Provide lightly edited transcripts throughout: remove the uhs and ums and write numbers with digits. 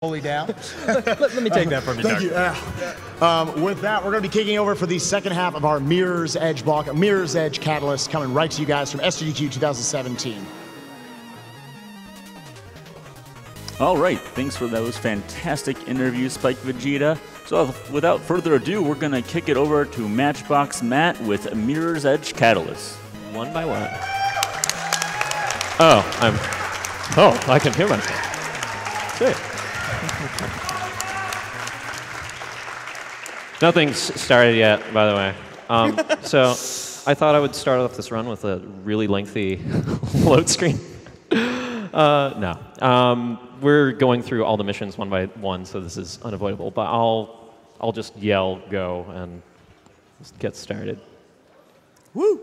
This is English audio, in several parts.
fully down. let me take that from you, Thank you. With that, we're going to be kicking over for the second half of our Mirror's Edge block, Mirror's Edge Catalyst, coming right to you guys from SGDQ 2017. All right, thanks for those fantastic interviews, Spike Vegeta. So without further ado, we're going to kick it over to Matchbox Matt with Mirror's Edge Catalyst. One by one. Oh, I can hear myself. Sweet. Nothing's started yet, by the way. So I thought I would start off this run with a really lengthy load screen. No. We're going through all the missions one by one, so this is unavoidable. But I'll just yell go and just get started. Woo!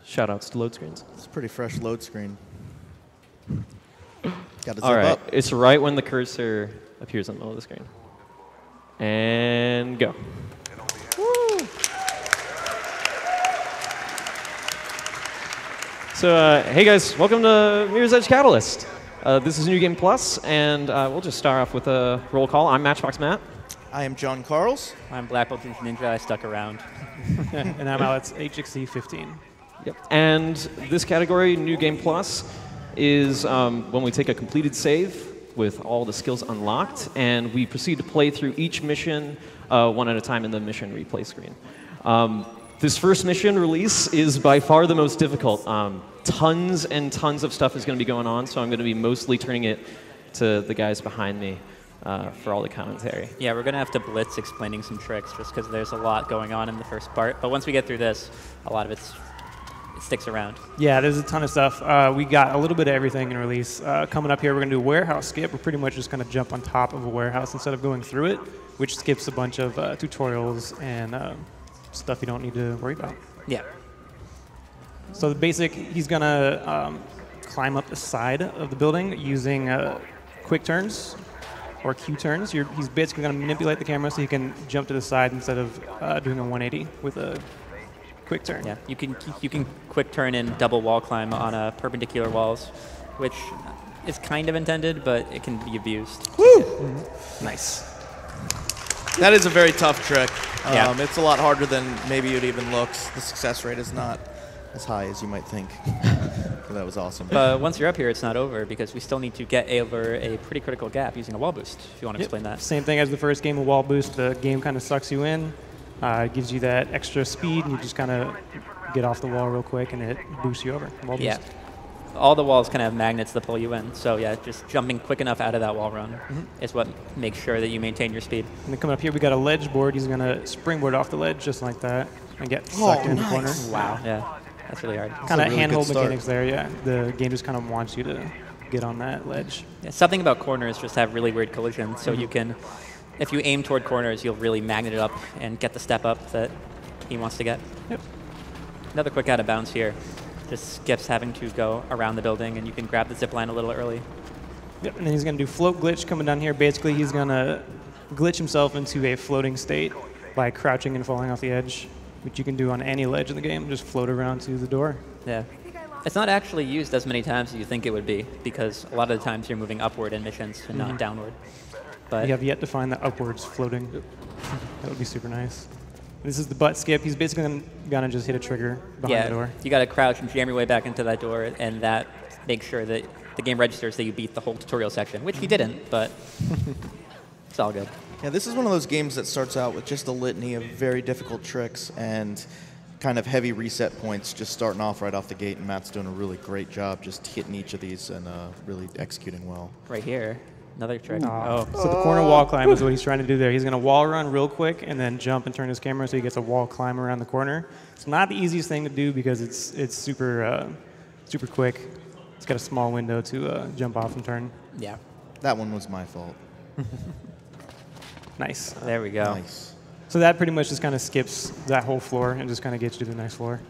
Shoutouts to load screens. It's a pretty fresh load screen. Got to zip All right, up. it's right when the cursor appears in the middle of the screen. And go. Woo! So, hey guys, welcome to Mirror's Edge Catalyst. This is New Game Plus, and we'll just start off with a roll call. I'm Matchbox Matt. I am John Carls. I'm Black Belt Ninja. I stuck around. And I'm Alex, HXC15. Yep. And this category, New Game Plus, is when we take a completed save with all the skills unlocked, and we proceed to play through each mission one at a time in the mission replay screen. This first mission release is by far the most difficult. Tons and tons of stuff is going to be going on, so I'm going to be mostly turning it to the guys behind me for all the commentary. Yeah, we're going to have to blitz explaining some tricks just because there's a lot going on in the first part. But once we get through this, a lot of it sticks around. Yeah, there's a ton of stuff. We got a little bit of everything in release. Coming up here, we're going to do a warehouse skip. We're pretty much just going to jump on top of a warehouse instead of going through it, which skips a bunch of tutorials and stuff you don't need to worry about. Yeah. So the basic, he's going to climb up the side of the building using quick turns or Q turns. He's basically going to manipulate the camera so he can jump to the side instead of doing a 180 with a quick turn. Yeah, you can quick turn and double wall climb on perpendicular walls, which is kind of intended, but it can be abused. Woo! Mm-hmm. Nice. That is a very tough trick. Yeah. It's a lot harder than maybe it even looks. The success rate is not as high as you might think. So that was awesome. But once you're up here, it's not over because we still need to get over a pretty critical gap using a wall boost, if you want to explain that. Same thing as the first game of wall boost. The game kind of sucks you in. It gives you that extra speed, and you just kind of get off the wall real quick, and it boosts you over. Wall boost. Yeah. All the walls kind of have magnets that pull you in. So yeah, just jumping quick enough out of that wall run is what makes sure that you maintain your speed. And then coming up here, we got a ledge board. He's going to springboard off the ledge just like that and get sucked in the corner. Wow. Yeah, that's really hard. Kind of really handhold good start. mechanics there, yeah. The game just kind of wants you to get on that ledge. Yeah, something about corners just have really weird collisions. So you can, if you aim toward corners, you'll really magnet it up and get the step up that he wants to get. Yep. Another quick out of bounds here. Just skips having to go around the building, and you can grab the zip line a little early. Yep, and then he's going to do float glitch coming down here. Basically, he's going to glitch himself into a floating state by crouching and falling off the edge, which you can do on any ledge in the game. Just float around to the door. Yeah. It's not actually used as many times as you think it would be, because a lot of the times you're moving upward in missions and not downward. But You have yet to find the upwards floating. That would be super nice. This is the butt skip. He's basically going to just hit a trigger behind the door. You got to crouch and jam your way back into that door, and that makes sure that the game registers that you beat the whole tutorial section, which he didn't, but it's all good. Yeah, this is one of those games that starts out with just a litany of very difficult tricks and kind of heavy reset points just starting off right off the gate, and Matt's doing a really great job just hitting each of these and really executing well. Right here, another trick. Oh. So the corner wall climb is what he's trying to do there. He's going to wall run real quick and then jump and turn his camera so he gets a wall climb around the corner. It's not the easiest thing to do because it's super super quick. It's got a small window to jump off and turn. Yeah. That one was my fault. Nice. There we go. Nice. So that pretty much just kind of skips that whole floor and just kind of gets you to the next floor.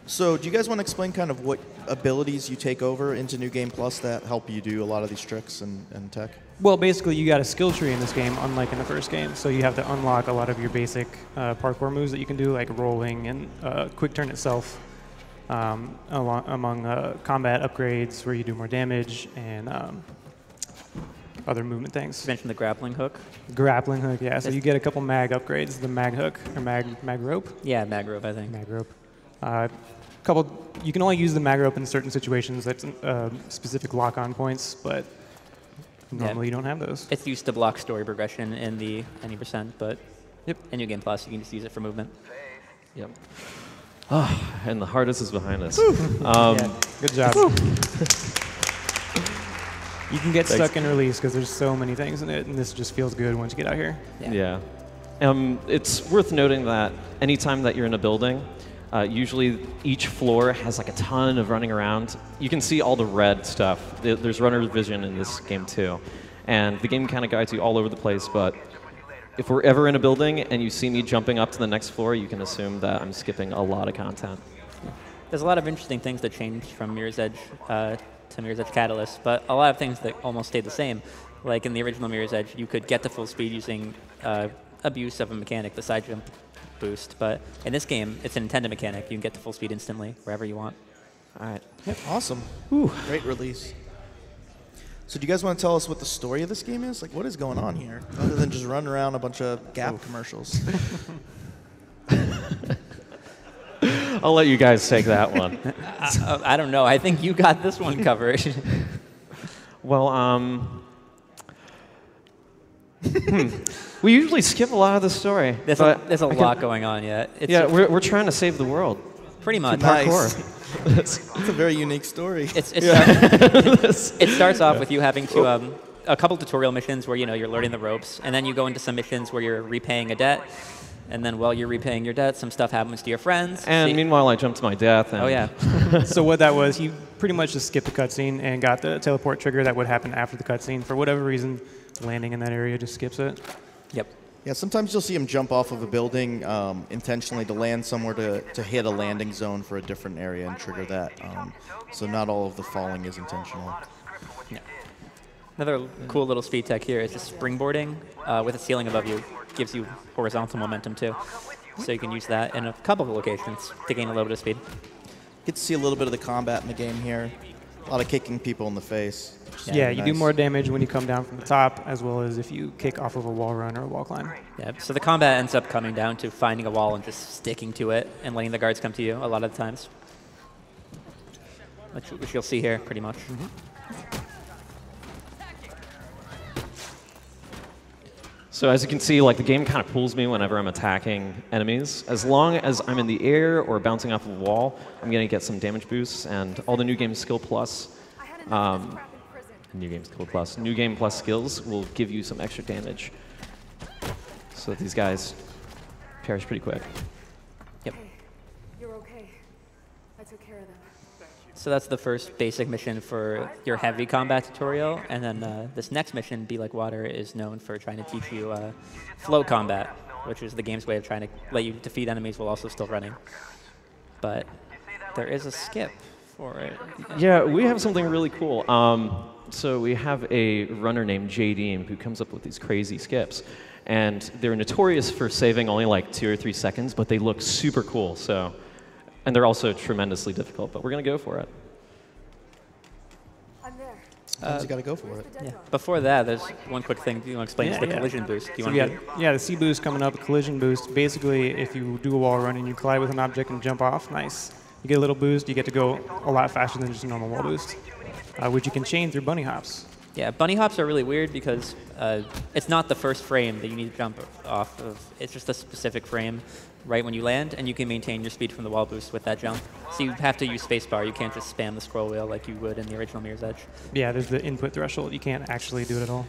So do you guys want to explain kind of what abilities you take over into New Game Plus that help you do a lot of these tricks and tech? Well, basically, you got a skill tree in this game, unlike in the first game. So you have to unlock a lot of your basic parkour moves that you can do, like rolling and quick turn itself. among combat upgrades where you do more damage and other movement things. You mentioned the grappling hook. Grappling hook, yeah. So you get a couple mag upgrades, the mag hook or mag rope. Yeah, mag rope, I think. Mag rope. You can only use the mag rope in certain situations. That's specific lock-on points, but normally you don't have those. It's used to block story progression in the any %, but in New Game Plus, you can just use it for movement. Yep. And the hardest is behind us. Good job. You can get stuck in release because there's so many things in it, and this just feels good once you get out here. Yeah. It's worth noting that anytime that you're in a building, usually each floor has like a ton of running around. You can see all the red stuff. There's runner vision in this game too. And the game kind of guides you all over the place, but if we're ever in a building and you see me jumping up to the next floor, you can assume that I'm skipping a lot of content. There's a lot of interesting things that changed from Mirror's Edge to Mirror's Edge Catalyst, but a lot of things that almost stayed the same. Like in the original Mirror's Edge, you could get to full speed using abuse of a mechanic, the side jump boost, but in this game, it's an intended mechanic. You can get to full speed instantly, wherever you want. All right. Yep. Awesome. Whew. Great release. So do you guys want to tell us what the story of this game is? Like, what is going on here? Other than just running around a bunch of Gap commercials. I'll let you guys take that one. I don't know. I think you got this one covered. Well, we usually skip a lot of the story. There's a lot going on, yeah. We're trying to save the world. Pretty much. Nice. It's a very unique story. It starts off with you having to a couple tutorial missions where you're learning the ropes, and then you go into some missions where you're repaying a debt, and then while you're repaying your debt, some stuff happens to your friends. And meanwhile, I jumped to my death. And oh yeah. So what that was, you pretty much just skipped the cutscene and got the teleport trigger that would happen after the cutscene. For whatever reason, landing in that area just skips it. Yep. Yeah, sometimes you'll see him jump off of a building intentionally to land somewhere to hit a landing zone for a different area and trigger that. So not all of the falling is intentional. Yeah. Another cool little speed tech here is just springboarding with a ceiling above you. Gives you horizontal momentum too. So you can use that in a couple of locations to gain a little bit of speed. Get to see a little bit of the combat in the game here. A lot of kicking people in the face. Yeah, you do more damage when you come down from the top, as well as if you kick off of a wall run or a wall climb. Yeah, so the combat ends up coming down to finding a wall and just sticking to it and letting the guards come to you a lot of the times. Which you'll see here, pretty much. So as you can see, like the game kind of pulls me whenever I'm attacking enemies. As long as I'm in the air or bouncing off of a wall, I'm going to get some damage boosts, and all the New Game Skill Plus, New Game Plus skills will give you some extra damage. So that these guys perish pretty quick. Yep. You're okay. I took care of them. So that's the first basic mission for your heavy combat tutorial, and then this next mission, Be Like Water, is known for trying to teach you flow combat, which is the game's way of trying to let you defeat enemies while also still running. But there is a skip for it. Yeah, we have something really cool. So we have a runner named JD who comes up with these crazy skips. And they're notorious for saving only like 2 or 3 seconds, but they look super cool. So, and they're also tremendously difficult, but we're going to go for it. I'm there. Sometimes you got to go for it. Yeah. Before that, there's one quick thing. Do you want to explain? It's the collision boost. Do you want to yeah, the C boost coming up, collision boost. Basically, if you do a wall run and you collide with an object and jump off, nice. You get a little boost. You get to go a lot faster than just a normal wall boost, which you can chain through bunny hops. Yeah, bunny hops are really weird because it's not the first frame that you need to jump off of. It's just a specific frame right when you land, and you can maintain your speed from the wall boost with that jump. So you have to use spacebar. You can't just spam the scroll wheel like you would in the original Mirror's Edge. Yeah, there's the input threshold. You can't actually do it at all.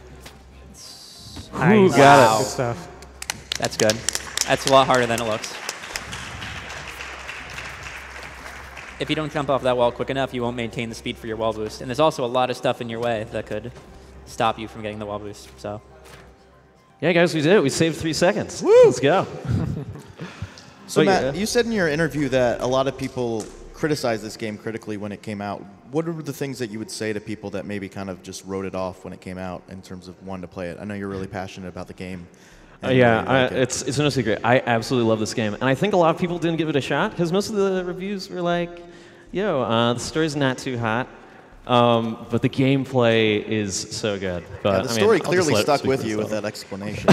Ooh, got it. Good stuff. That's good. That's a lot harder than it looks. If you don't jump off that wall quick enough, you won't maintain the speed for your wall boost. And there's also a lot of stuff in your way that could stop you from getting the wall boost. So, yeah, guys, we did it. We saved 3 seconds. Woo! Let's go. So, Matt, you said in your interview that a lot of people criticized this game critically when it came out. What are the things that you would say to people that maybe kind of just wrote it off when it came out in terms of wanting to play it? I know you're really passionate about the game. It's no secret. I absolutely love this game. And I think a lot of people didn't give it a shot because most of the reviews were like, yo, the story's not too hot. But the gameplay is so good. But Yeah, the story clearly stuck with you with that explanation.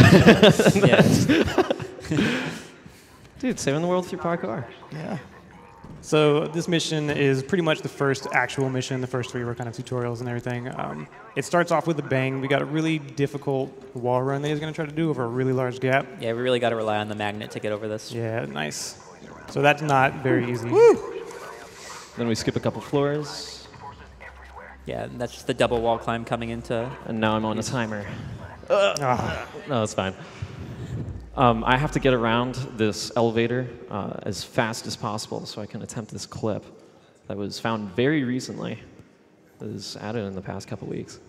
Dude, saving the world through parkour. Yeah. So this mission is pretty much the first actual mission. The first 3 were kind of tutorials and everything. It starts off with a bang. We got a really difficult wall run that he's going to try to do over a really large gap. Yeah, we really got to rely on the magnet to get over this. Yeah, nice. So that's not very easy. Then we skip a couple floors. Yeah, and that's just the double wall climb coming into. And now I'm on a timer. Ah. No, it's fine. I have to get around this elevator as fast as possible so I can attempt this clip that was found very recently. It was added in the past couple weeks.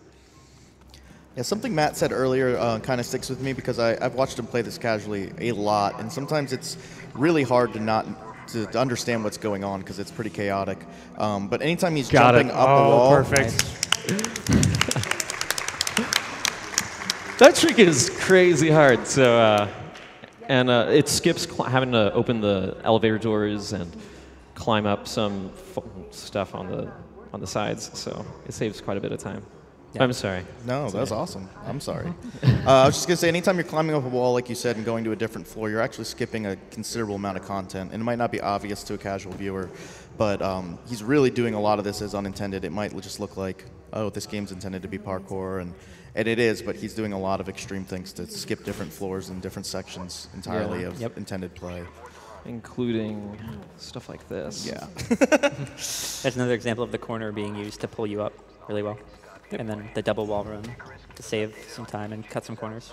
Yeah, something Matt said earlier kind of sticks with me because I've watched him play this casually a lot, and sometimes it's really hard to understand what's going on because it's pretty chaotic. But anytime he's jumping up a wall, perfect. That trick is crazy hard. So, and it skips having to open the elevator doors and climb up some stuff on the sides. So it saves quite a bit of time. Yeah. I'm sorry. No, that's awesome. I'm sorry. I was just going to say, anytime you're climbing up a wall, like you said, and going to a different floor, you're actually skipping a considerable amount of content. And it might not be obvious to a casual viewer, but he's really doing a lot of this as unintended. It might just look like, oh, this game's intended to be parkour, and it is, but he's doing a lot of extreme things to skip different floors and different sections entirely of intended play. Including stuff like this. Yeah. That's another example of the corner being used to pull you up really well. Yep. And then the double wall run to save some time and cut some corners.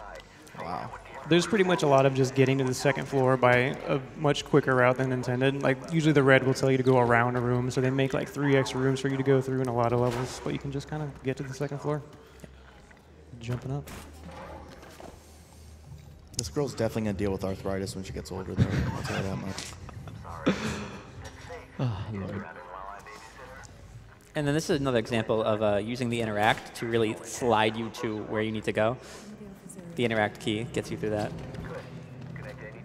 Wow. There's pretty much a lot of just getting to the second floor by a much quicker route than intended. Like, usually the red will tell you to go around a room, so they make like 3 extra rooms for you to go through in a lot of levels, but you can just kind of get to the second floor. Jumping up. This girl's definitely going to deal with arthritis when she gets older, though. I'll tell you that much. Oh, Lord. And then this is another example of using the interact to really slide you to where you need to go. The interact key gets you through that.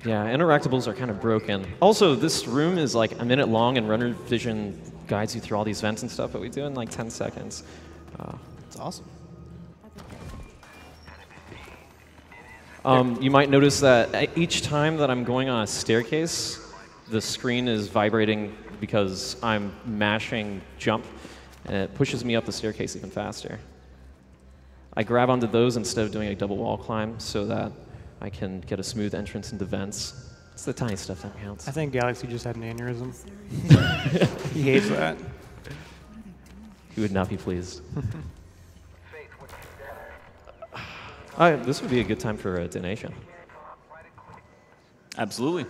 Yeah, interactables are kind of broken. Also, this room is like a minute long, and Runner Vision guides you through all these vents and stuff, but we do it in like 10 seconds. It's awesome. You might notice that each time that I'm going on a staircase, the screen is vibrating because I'm mashing jump, and it pushes me up the staircase even faster. I grab onto those instead of doing a double wall climb so that I can get a smooth entrance into vents. It's the tiny stuff that counts. I think Galaxy just had an aneurysm. He hates that. He would not be pleased. This would be a good time for a donation. Absolutely.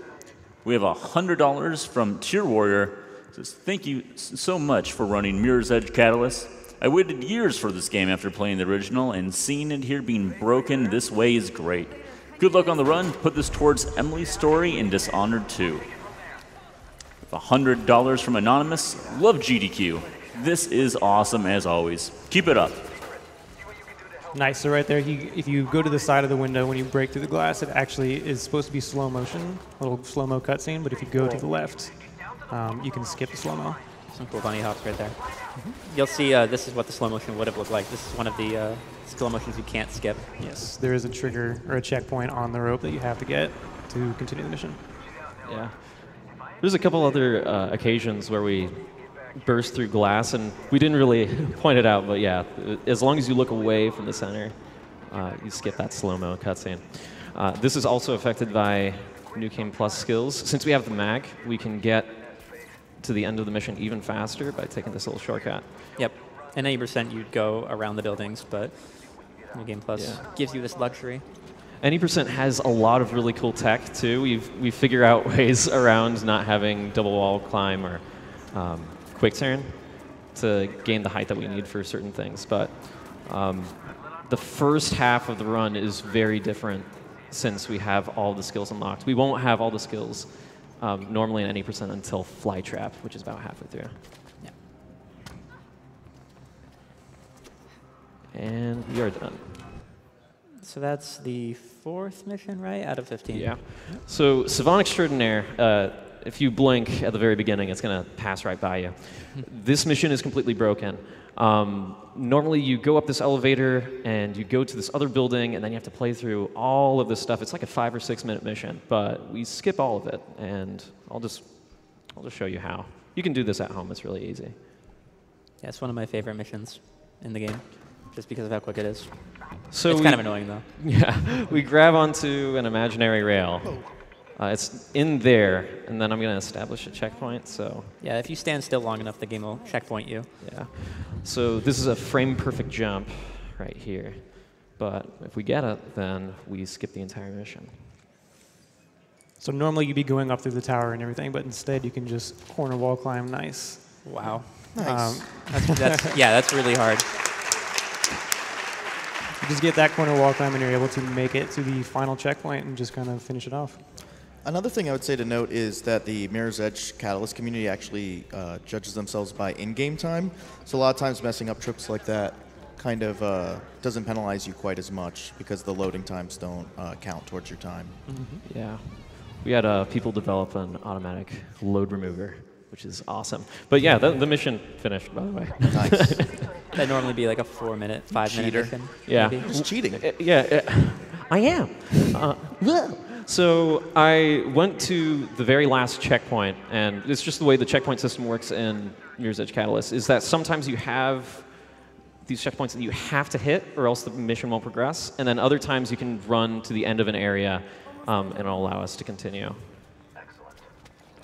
We have $100 from Tier Warrior. It says, thank you so much for running Mirror's Edge Catalyst. I waited years for this game after playing the original, and seeing it here being broken this way is great. Good luck on the run. Put this towards Emily's story in Dishonored 2. $100 from Anonymous. Love GDQ. This is awesome as always. Keep it up. Nice. So right there, if you go to the side of the window when you break through the glass, it actually is supposed to be slow motion, a little slow-mo cutscene. But if you go to the left, you can skip the slow-mo. Some cool bunny hops right there. You'll see this is what the slow motion would have looked like. This is one of the slow motions you can't skip. Yes, there is a trigger or a checkpoint on the rope that you have to get to continue the mission. Yeah. There's a couple other occasions where we burst through glass, and we didn't really point it out, but yeah, as long as you look away from the center, you skip that slow-mo cutscene. This is also affected by New Game Plus skills. Since we have the mag, we can get to the end of the mission even faster by taking this little shortcut. Yep. And 80% you'd go around the buildings, but New Game Plus gives you this luxury. Any% has a lot of really cool tech, too. We figure out ways around not having double wall climb or quick turn to gain the height that we need for certain things. But the first half of the run is very different since we have all the skills unlocked. We won't have all the skills normally in any% until Flytrap, which is about halfway through. Yeah. And we are done. So that's the 4th mission, right, out of 15? Yeah. So Savant Extraordinaire, if you blink at the very beginning, it's going to pass right by you. This mission is completely broken. Normally, you go up this elevator, and you go to this other building, and then you have to play through all of this stuff. It's like a 5 or 6 minute mission, but we skip all of it, and I'll just show you how. You can do this at home. It's really easy. Yeah, it's one of my favorite missions in the game, just because of how quick it is. So it's kind of annoying, though. Yeah, we grab onto an imaginary rail. It's in there, and then I'm going to establish a checkpoint. So yeah, if you stand still long enough, the game will checkpoint you. Yeah. So this is a frame-perfect jump right here. But if we get it, then we skip the entire mission. So normally you'd be going up through the tower and everything, but instead you can just corner wall climb. Nice. Wow. Nice. That's really hard. You just get that corner wall climb and you're able to make it to the final checkpoint and just kind of finish it off. Another thing I would say to note is that the Mirror's Edge Catalyst community actually judges themselves by in-game time. So a lot of times messing up trips like that kind of doesn't penalize you quite as much because the loading times don't count towards your time. Mm-hmm. Yeah. We had people develop an automatic load remover, which is awesome. But yeah, the mission finished, by the way. Nice. That'd normally be like a 4-minute, 5-minute mission. Yeah. Maybe. Just cheating. I am. So I went to the very last checkpoint, and it's just the way the checkpoint system works in Mirror's Edge Catalyst, is that sometimes you have these checkpoints that you have to hit or else the mission won't progress, and then other times you can run to the end of an area and it'll allow us to continue.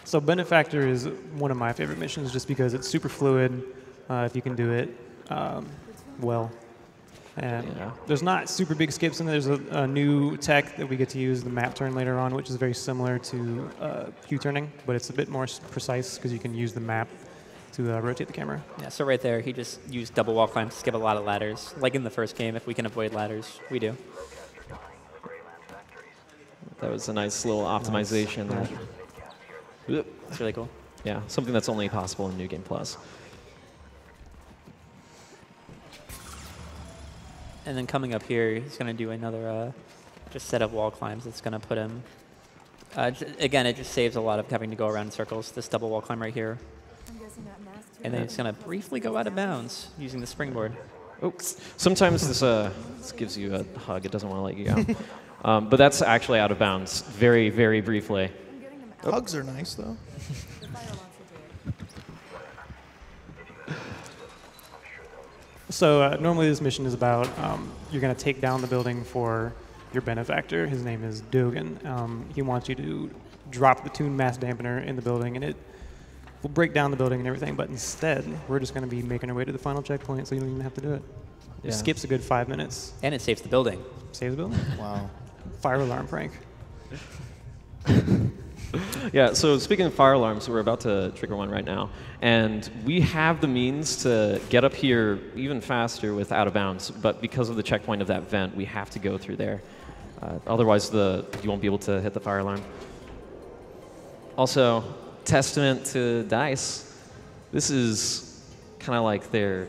So Benefactor is one of my favorite missions just because it's super fluid if you can do it well. And there's not super big skips in there. There's a new tech that we get to use, the map turn later on, which is very similar to Q-turning, but it's a bit more precise because you can use the map to rotate the camera. Yeah, so right there, he just used double wall climb to skip a lot of ladders. Like in the first game, if we can avoid ladders, we do. That was a nice little optimization. Nice. That's really cool. Yeah, something that's only possible in New Game Plus. And then coming up here, he's going to do another just set of wall climbs. That's going to put him... again, it just saves a lot of having to go around in circles. This double wall climb right here. And then he's going to briefly go out of bounds using the springboard. Oops. Sometimes this gives you a hug. It doesn't want to let you go. But that's actually out of bounds, very, very briefly. Hugs are nice, though. So normally this mission is about you're going to take down the building for your benefactor. His name is Dogan. He wants you to drop the tune mass dampener in the building, and it will break down the building and everything. But instead, we're just going to be making our way to the final checkpoint, so you don't even have to do it. Yeah. It skips a good 5 minutes. And it saves the building. Saves the building? Wow. Fire alarm prank. Yeah, so speaking of fire alarms, we're about to trigger one right now. And we have the means to get up here even faster with out of bounds, but because of the checkpoint of that vent, we have to go through there. Otherwise, you won't be able to hit the fire alarm. Also, testament to DICE, this is kind of like their,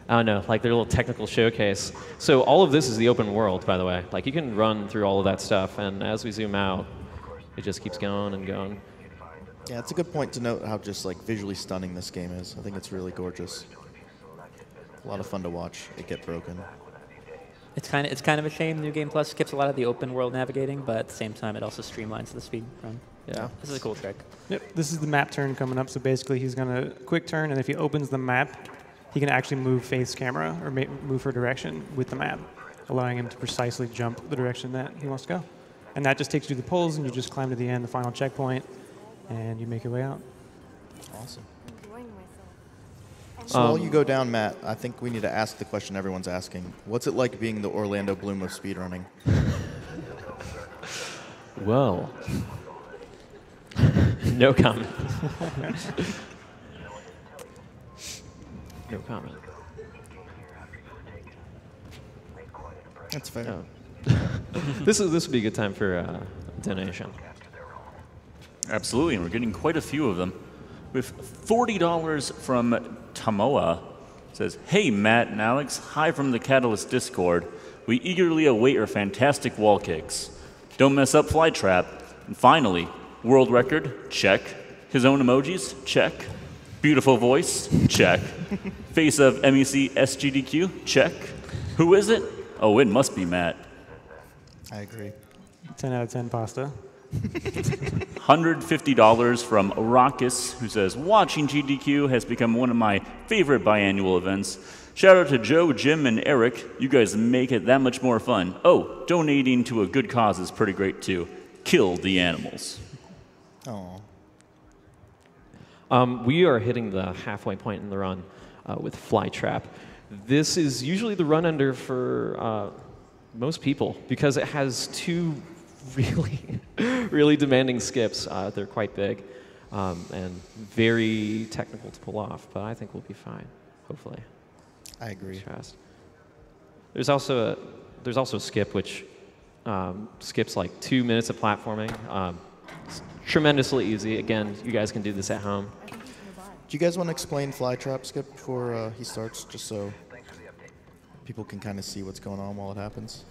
I don't know, like their little technical showcase. So all of this is the open world, by the way. Like you can run through all of that stuff, and as we zoom out, it just keeps going and going. Yeah, it's a good point to note how just like visually stunning this game is. I think it's really gorgeous. A lot of fun to watch it get broken. It's kind of a shame New Game Plus skips a lot of the open world navigating, but at the same time, it also streamlines the speed run. Yeah. This is a cool trick. Yep, this is the map turn coming up. So basically, he's going to quick turn, and if he opens the map, he can actually move face camera or move her direction with the map, allowing him to precisely jump the direction that he wants to go. And that just takes you to the poles, and you just climb to the end, the final checkpoint, and you make your way out. Awesome. So while you go down, Matt, I think we need to ask the question everyone's asking. What's it like being the Orlando Bloom of speedrunning? Well, no comment. No comment. That's fair. Oh. This would be a good time for a donation. Absolutely, and we're getting quite a few of them. With $40 from Tamoa, says, "Hey Matt and Alex, hi from the Catalyst Discord. We eagerly await your fantastic wall kicks. Don't mess up Flytrap. And finally, World record? Check. His own emojis? Check. Beautiful voice? Check. Face of MEC SGDQ? Check. Who is it? Oh, it must be Matt. I agree. 10 out of 10 pasta. $150 from Raucus, who says, watching GDQ has become one of my favorite biannual events. Shout out to Joe, Jim, and Eric. You guys make it that much more fun. Oh, donating to a good cause is pretty great too. Kill the animals. Oh. We are hitting the halfway point in the run with Flytrap. This is usually the run ender for most people because it has two really, really demanding skips. They're quite big and very technical to pull off, but I think we'll be fine, hopefully. I agree. Fast. There's also a skip which skips like 2 minutes of platforming. It's tremendously easy. Again, you guys can do this at home. Do you guys want to explain Flytrap skip before he starts, just so people can kind of see what's going on while it happens?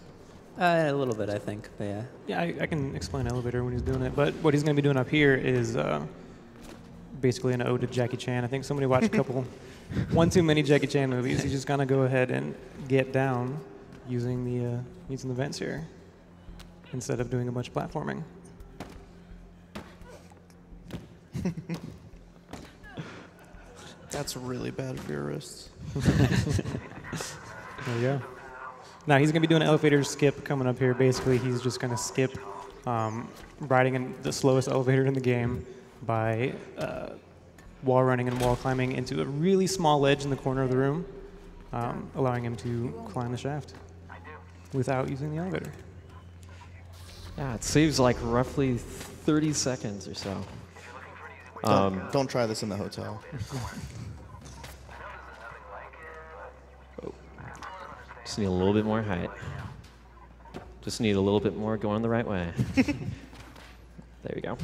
A little bit, I think, but yeah. Yeah, I can explain elevator when he's doing it, but what he's going to be doing up here is basically an ode to Jackie Chan. I think somebody watched a couple, one too many Jackie Chan movies. He's just going to go ahead and get down using the vents here instead of doing a bunch of platforming. That's really bad for your wrists. There you go. Now he's going to be doing an elevator skip coming up here. Basically, he's just going to skip riding in the slowest elevator in the game by wall running and wall climbing into a really small ledge in the corner of the room, allowing him to climb the shaft without using the elevator. Yeah, it saves like roughly 30 seconds or so. Don't try this in the hotel. Just need a little bit more height. Just need a little bit more going the right way. There we go.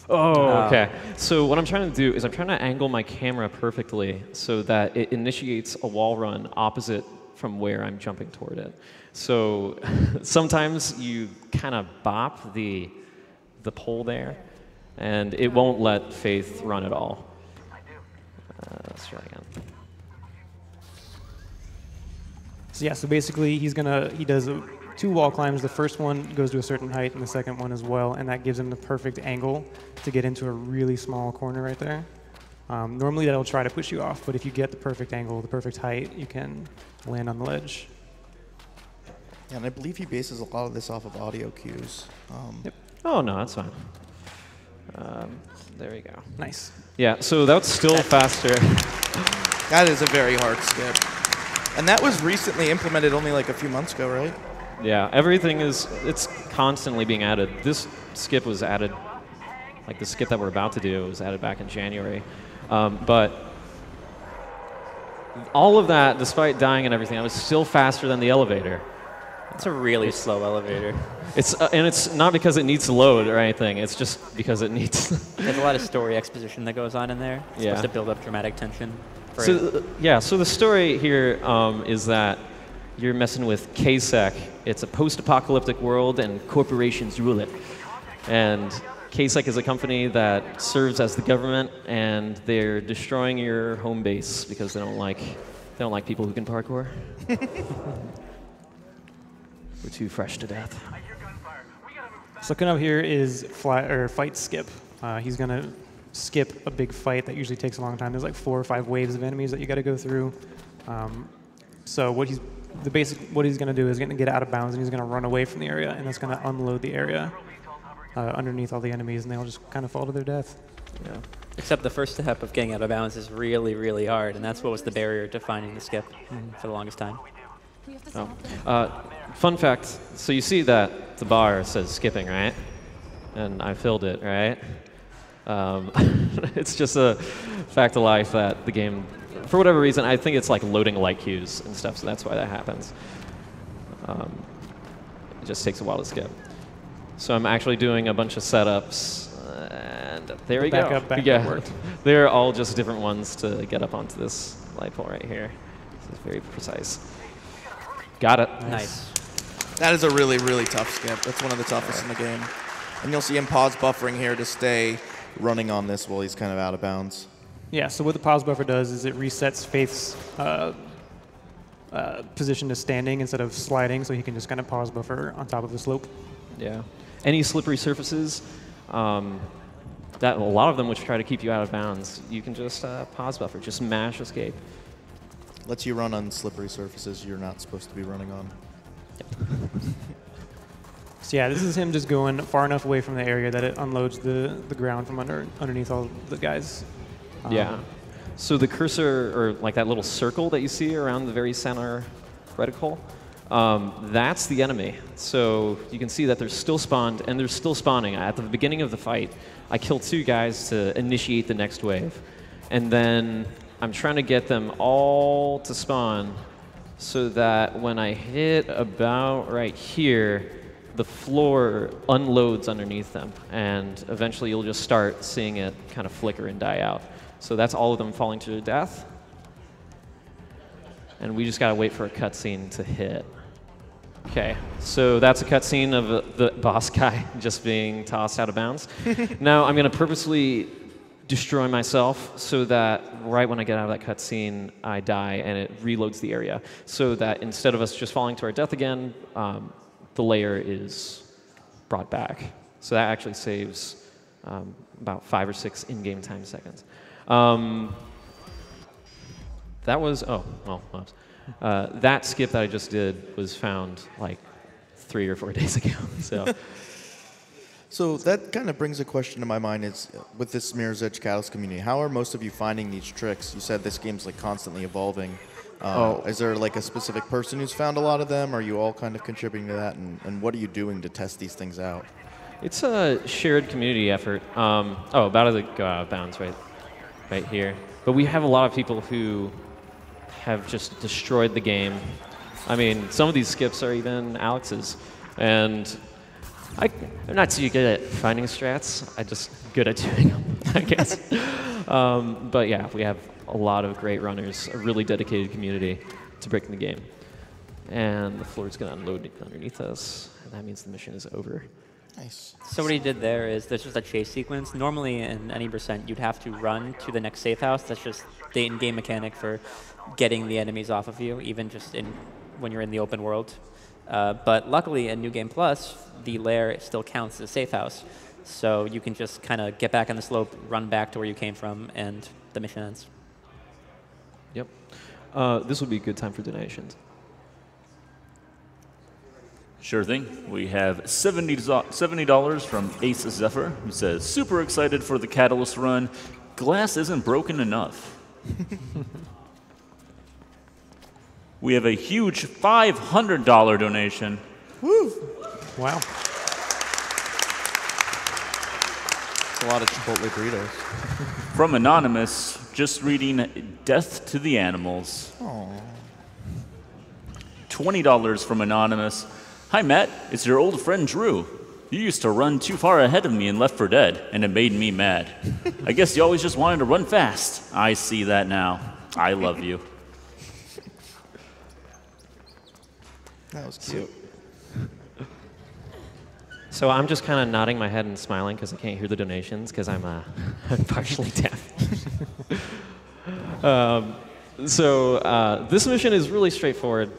Oh, okay. So what I'm trying to do is I'm trying to angle my camera perfectly so that it initiates a wall run opposite from where I'm jumping toward it. So sometimes you kind of bop the pole there, and it won't let Faith run at all. Let's try again. So yeah, so basically he does 2 wall climbs. The first one goes to a certain height, and the second one as well, and that gives him the perfect angle to get into a really small corner right there. Normally that'll try to push you off, but if you get the perfect angle, the perfect height, you can land on the ledge. Yeah, and I believe he bases a lot of this off of audio cues. Yep. Oh, no, that's fine. There we go. Nice. Yeah, so that's still faster. That is a very hard skip. And that was recently implemented only like a few months ago, right? Yeah, everything it's constantly being added. This skip was added, like the skip that we're about to do was added back in January. But all of that, despite dying and everything, I was still faster than the elevator. It's a really slow elevator. And it's not because it needs to load or anything. It's just because it needs. There's a lot of story exposition that goes on in there. It's supposed to build up dramatic tension. So the story here is that you're messing with KSEC. It's a post-apocalyptic world, and corporations rule it. And KSEC is a company that serves as the government, and they're destroying your home base because they don't like people who can parkour. We're too fresh to death. So coming up here is fight skip. He's gonna skip a big fight that usually takes a long time. There's like 4 or 5 waves of enemies that you got to go through. So what he's gonna do is gonna get out of bounds, and he's gonna run away from the area, and that's gonna unload the area underneath all the enemies, and they'll just kind of fall to their death. Yeah. Except the first step of getting out of bounds is really, really hard, and that's what was the barrier to finding the skip for the longest time. Fun fact, so you see that the bar says skipping, right? And I filled it, right? It's just a fact of life that the game, for whatever reason, I think it's like loading light cues and stuff, so that's why that happens. It just takes a while to skip. So I'm actually doing a bunch of setups, and there we go. Back up worked. They're all just different ones to get up onto this light pole right here. This is very precise. Got it. Nice. That is a really, really tough skip. That's one of the toughest in the game. And you'll see him pause buffering here to stay running on this while he's kind of out of bounds. Yeah, so what the pause buffer does is it resets Faith's position to standing instead of sliding, so he can just kind of pause buffer on top of the slope. Yeah. Any slippery surfaces, that a lot of them which try to keep you out of bounds, you can just pause buffer, just mash escape. Lets you run on slippery surfaces you're not supposed to be running on. So yeah, this is him just going far enough away from the area that it unloads the ground from underneath all the guys. Yeah. So the cursor, or like that little circle that you see around the very center reticle, that's the enemy. So you can see that they're still spawned, and they're still spawning. At the beginning of the fight, I killed 2 guys to initiate the next wave. And then I'm trying to get them all to spawn so that when I hit about right here, the floor unloads underneath them. And eventually you'll just start seeing it kind of flicker and die out. So that's all of them falling to their death. And we just got to wait for a cutscene to hit. Okay, so that's a cutscene of the boss guy just being tossed out of bounds. Now I'm going to purposely destroy myself so that right when I get out of that cutscene, I die and it reloads the area. So that instead of us just falling to our death again, the layer is brought back. So that actually saves about 5 or 6 in-game time seconds. That was, oh, well, oops. That skip that I just did was found like 3 or 4 days ago. So that kind of brings a question to my mind is, with this Mirror's Edge Catalyst community, how are most of you finding these tricks? You said this game's like constantly evolving. Is there like a specific person who's found a lot of them? Are you all kind of contributing to that? And what are you doing to test these things out? It's a shared community effort. About to go out of bounds right here. But we have a lot of people who have just destroyed the game. I mean, some of these skips are even Alex's. And I'm not too good at finding strats. I'm just good at doing them, I guess. But yeah, we have a lot of great runners, a really dedicated community to breaking the game. And the floor is going to unload underneath us, and that means the mission is over. Nice. So what he did there is there's just a chase sequence. Normally in any percent, you'd have to run to the next safe house. That's just the in-game mechanic for getting the enemies off of you, even just when you're in the open world. But luckily in New Game Plus, the lair still counts as a safe house. So you can just kind of get back on the slope, run back to where you came from, and the mission ends. Yep. This would be a good time for donations. Sure thing. We have $70 from Ace Zephyr, who says, super excited for the Catalyst run. Glass isn't broken enough. We have a huge $500 donation. Woo! Wow. That's a lot of Chipotle burritos. From Anonymous, just reading Death to the Animals. Aww. $20 from Anonymous. Hi, Matt. It's your old friend, Drew. You used to run too far ahead of me in Left 4 Dead, and it made me mad. I guess you always just wanted to run fast. I see that now. I love you. That was cute. So I'm just kind of nodding my head and smiling because I can't hear the donations because I'm partially deaf. This mission is really straightforward.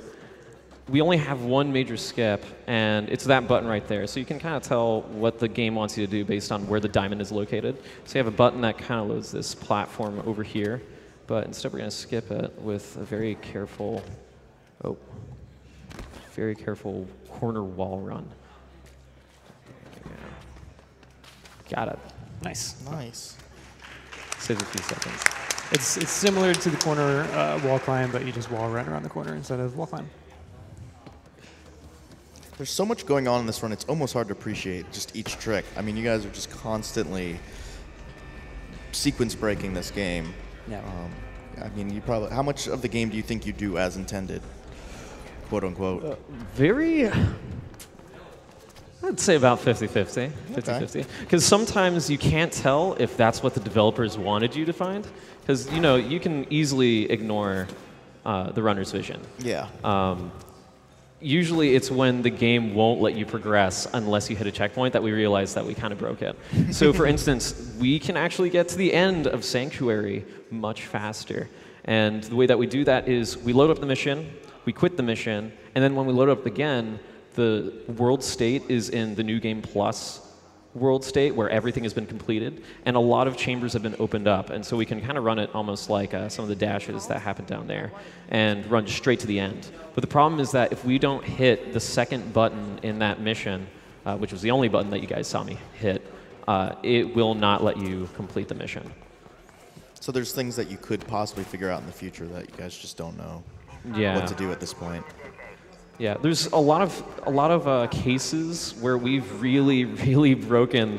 We only have one major skip, and it's that button right there. So you can kind of tell what the game wants you to do based on where the diamond is located. So you have a button that kind of loads this platform over here, but instead we're going to skip it with a very careful corner wall run. Yeah. Got it. Nice. Nice. Saves a few seconds. It's similar to the corner wall climb, but you just wall run around the corner instead of wall climb. There's so much going on in this run, it's almost hard to appreciate just each trick. I mean, you guys are just constantly sequence breaking this game. Yeah. I mean, you probably, how much of the game do you think you do as intended, quote unquote? I'd say about 50-50. 50-50. Because sometimes you can't tell if that's what the developers wanted you to find. Because, you know, you can easily ignore the runner's vision. Yeah. Usually it's when the game won't let you progress unless you hit a checkpoint that we realize that we kind of broke it. So for instance, we can actually get to the end of Sanctuary much faster. And the way that we do that is we load up the mission, we quit the mission, and then when we load up again, the world state is in the New Game Plus world state where everything has been completed, and a lot of chambers have been opened up, and so we can kind of run it almost like some of the dashes that happen down there and run straight to the end. But the problem is that if we don't hit the second button in that mission, which was the only button that you guys saw me hit, it will not let you complete the mission. So there's things that you could possibly figure out in the future that you guys just don't know Yeah. what to do at this point. Yeah, there's a lot of cases where we've really broken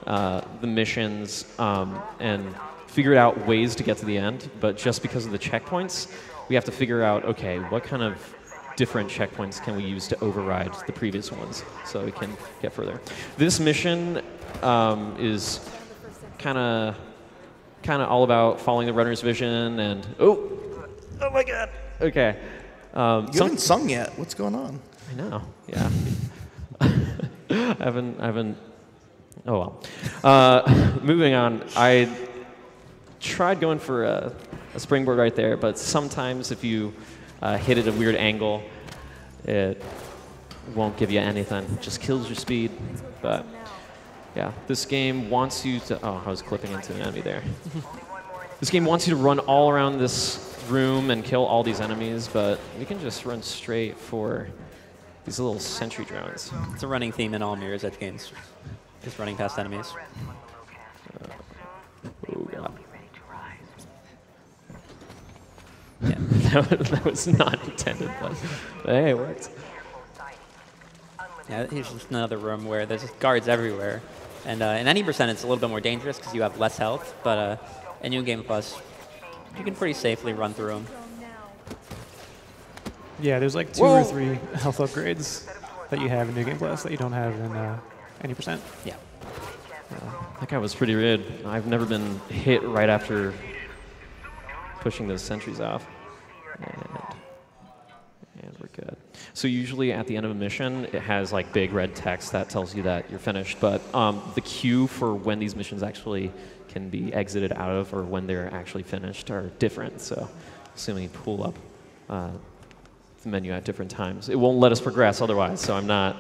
the missions and figured out ways to get to the end, but just because of the checkpoints, we have to figure out, okay, what kind of different checkpoints can we use to override the previous ones so we can get further. This mission is kind of all about following the runner's vision and oh my god, okay. You haven't sung yet. What's going on? I know. Yeah. I haven't. Oh well. Moving on. I tried going for a springboard right there, but sometimes if you hit it at a weird angle, it won't give you anything. It just kills your speed. But yeah, this game wants you to. Oh, I was clipping into an enemy there. This game wants you to run all around this room and kill all these enemies, but we can just run straight for these little sentry drones. It's a running theme in all Mirror's Edge games. Just running past enemies. Oh god. Yeah. that was not intended, but hey, it worked. Yeah, here's just another room where there's guards everywhere. And in any percent, it's a little bit more dangerous because you have less health, but in New Game Plus, you can pretty safely run through them. Yeah, there's like 2 or 3 health upgrades that you have in New Game Plus that you don't have in any percent. Yeah. That guy was pretty rid. I've never been hit right after pushing those sentries off. And we're good. So usually at the end of a mission, it has like big red text that tells you that you're finished. But the queue for when these missions actually can be exited out of or when they're actually finished are different. So assuming you pull up the menu at different times, it won't let us progress otherwise. So I'm not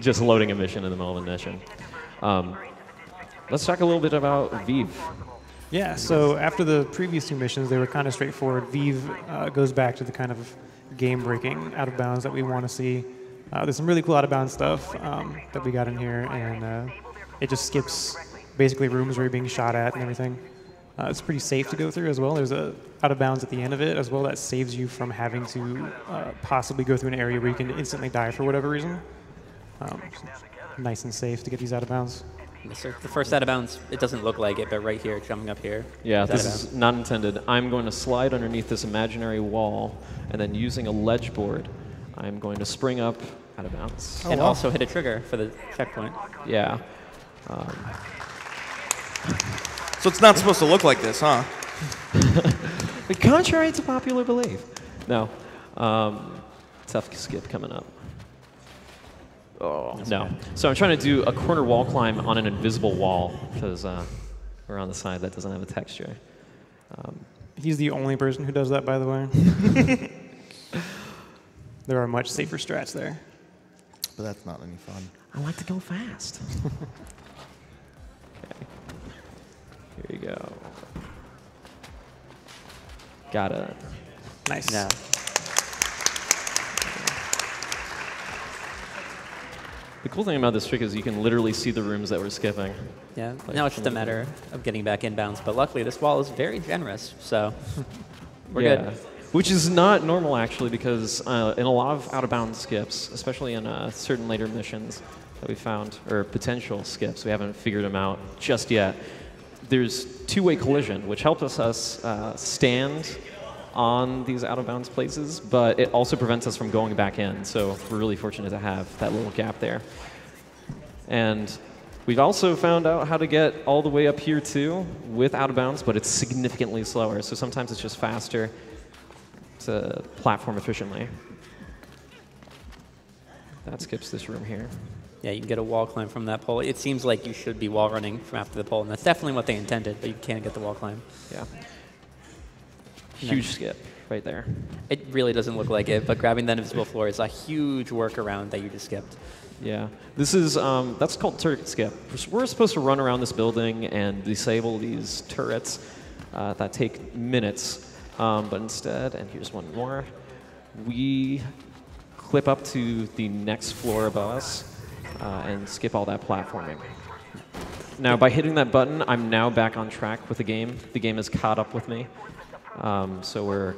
just loading a mission in the middle of a mission. Let's talk a little bit about Vive. Yeah, so after the previous 2 missions, they were kind of straightforward. Vive goes back to the kind of game-breaking out of bounds that we want to see. There's some really cool out of bounds stuff that we got in here, and it just skips basically rooms where you're being shot at and everything. It's pretty safe to go through as well. There's a out of bounds at the end of it as well that saves you from having to possibly go through an area where you can instantly die for whatever reason. Nice and safe to get these out of bounds. Yes, sir. The first out of bounds, it doesn't look like it, but right here, jumping up here. Yeah, this is not intended. I'm going to slide underneath this imaginary wall, and then using a ledge board, I'm going to spring up out of bounds. And also hit a trigger for the checkpoint. Yeah. So it's not supposed to look like this, huh? Contrary to popular belief. No. Tough skip coming up. Oh, no. So I'm trying to do a corner wall climb on an invisible wall because we're on the side that doesn't have a texture. He's the only person who does that, by the way. There are much safer strats there. But that's not any fun. I like to go fast. Okay. Here you go. Got it. Nice. Yeah. The cool thing about this trick is you can literally see the rooms that we're skipping. Yeah. Like, Now it's just a matter of getting back inbounds. But luckily, this wall is very generous, so we're Yeah. good. Which is not normal, actually, because in a lot of out-of-bounds skips, especially in certain later missions that we found, or potential skips, we haven't figured them out just yet, there's two-way collision, which helps us stand on these out-of-bounds places, but it also prevents us from going back in. So we're really fortunate to have that little gap there. And we've also found out how to get all the way up here, too, with out-of-bounds, but it's significantly slower. So sometimes it's just faster to platform efficiently. That skips this room here. Yeah, you can get a wall climb from that pole. It seems like you should be wall running from after the pole, and that's definitely what they intended, but you can't get the wall climb. Yeah. Huge skip right there. It really doesn't look like it, but grabbing that invisible floor is a huge workaround that you just skipped. Yeah. This is, that's called turret skip. We're supposed to run around this building and disable these turrets that take minutes, but instead, and here's one more, we clip up to the next floor above us and skip all that platforming. Now, by hitting that button, I'm now back on track with the game. The game has caught up with me. So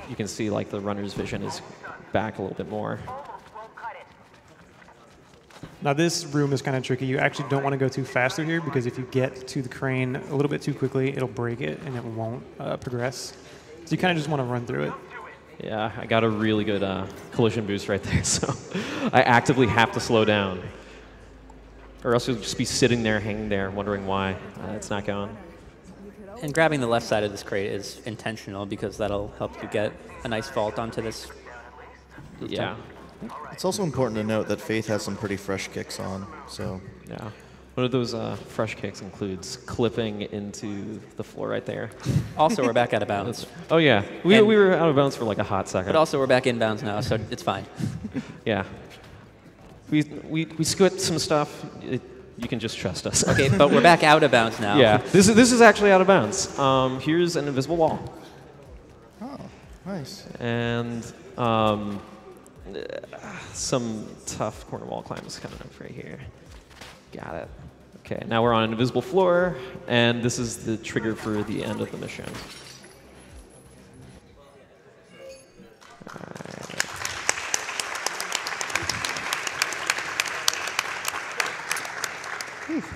you can see like the runner's vision is back a little bit more. Now this room is kind of tricky. You actually don't want to go too fast through here because if you get to the crane a little bit too quickly, it'll break it and it won't progress. So you kind of just want to run through it. Yeah, I got a really good collision boost right there, so I actively have to slow down. Or else you'll just be sitting there, hanging there, wondering why it's not going. And grabbing the left side of this crate is intentional because that'll help you get a nice vault onto this rooftop. Yeah. It's also important to note that Faith has some pretty fresh kicks on, so. Yeah. One of those fresh kicks includes clipping into the floor right there. Also, we're back out of bounds. Oh, yeah. We were out of bounds for like a hot second. But also, we're back in bounds now, so it's fine. Yeah. We squid some stuff. You can just trust us. Okay, but we're back out of bounds now. Yeah. This is actually out of bounds. Here's an invisible wall. Oh, nice. And some tough corner wall climbs coming up right here. Got it. Okay, now we're on an invisible floor, and this is the trigger for the end of the mission.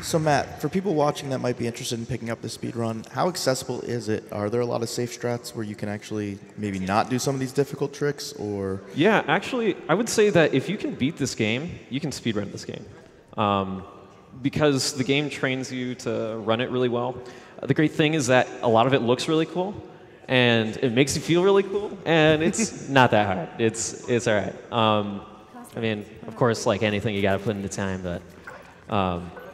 So Matt, for people watching that might be interested in picking up the speed run, how accessible is it? Are there a lot of safe strats where you can actually maybe not do some of these difficult tricks, or? Yeah, actually, I would say that if you can beat this game, you can speedrun this game. Because the game trains you to run it really well. The great thing is that a lot of it looks really cool, and it makes you feel really cool, and it's not that hard. It's all right. I mean, of course, like anything, you got to put in the time, but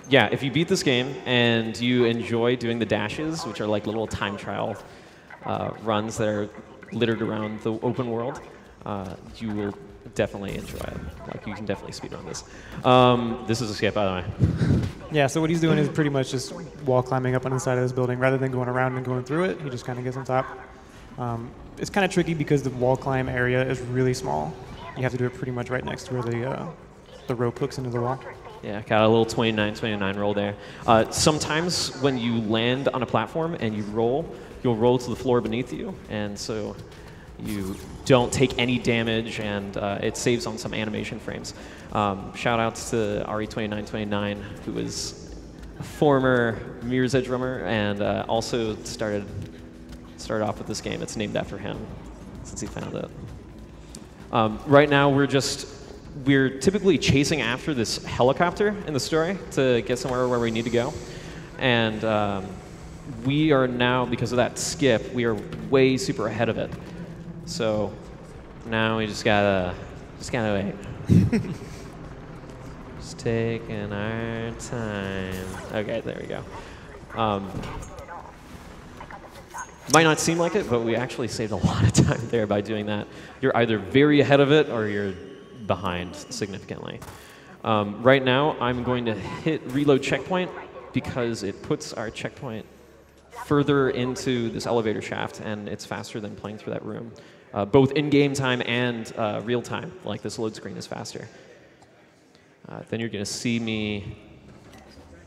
yeah, if you beat this game and you enjoy doing the dashes, which are like little time trial runs that are littered around the open world, you will definitely enjoy it. Like, you can definitely speedrun this. This is a skip, by the way. Yeah, so what he's doing is pretty much just wall climbing up on the side of this building. Rather than going around and going through it, he just kind of gets on top. It's kind of tricky because the wall climb area is really small. You have to do it pretty much right next to where the rope hooks into the wall. Yeah, got a little 29 roll there. Sometimes when you land on a platform and you roll, you'll roll to the floor beneath you, and so you don't take any damage, and it saves on some animation frames. Shout outs to RE2929, who is a former Mirror's Edge runner and also started off with this game. It's named after him since he found it. Right now, we're typically chasing after this helicopter in the story to get somewhere where we need to go. And we are now, because of that skip, we are way super ahead of it. So now we just gotta wait. Just taking our time. Okay, there we go. Might not seem like it, but we actually saved a lot of time there by doing that. You're either very ahead of it or you're behind significantly. Right now, I'm going to hit reload checkpoint because it puts our checkpoint further into this elevator shaft, and it's faster than playing through that room. Both in-game time and real time, like this load screen is faster. Then you're going to see me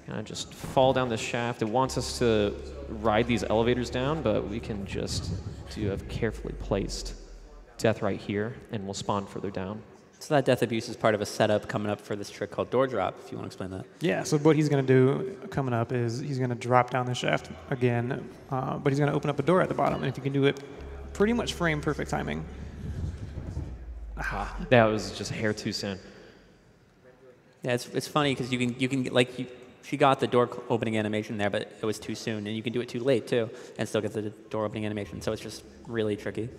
kind of just fall down this shaft. It wants us to ride these elevators down, but we can just do a carefully placed death right here, and we'll spawn further down. So that death abuse is part of a setup coming up for this trick called door drop, if you want to explain that. Yeah, so what he's going to do coming up is he's going to drop down the shaft again, but he's going to open up a door at the bottom, and if you can do it pretty much frame perfect timing. That was just a hair too soon. Yeah, it's funny because you can like she got the door opening animation there, but it was too soon, and you can do it too late too, and still get the door opening animation. So it's just really tricky.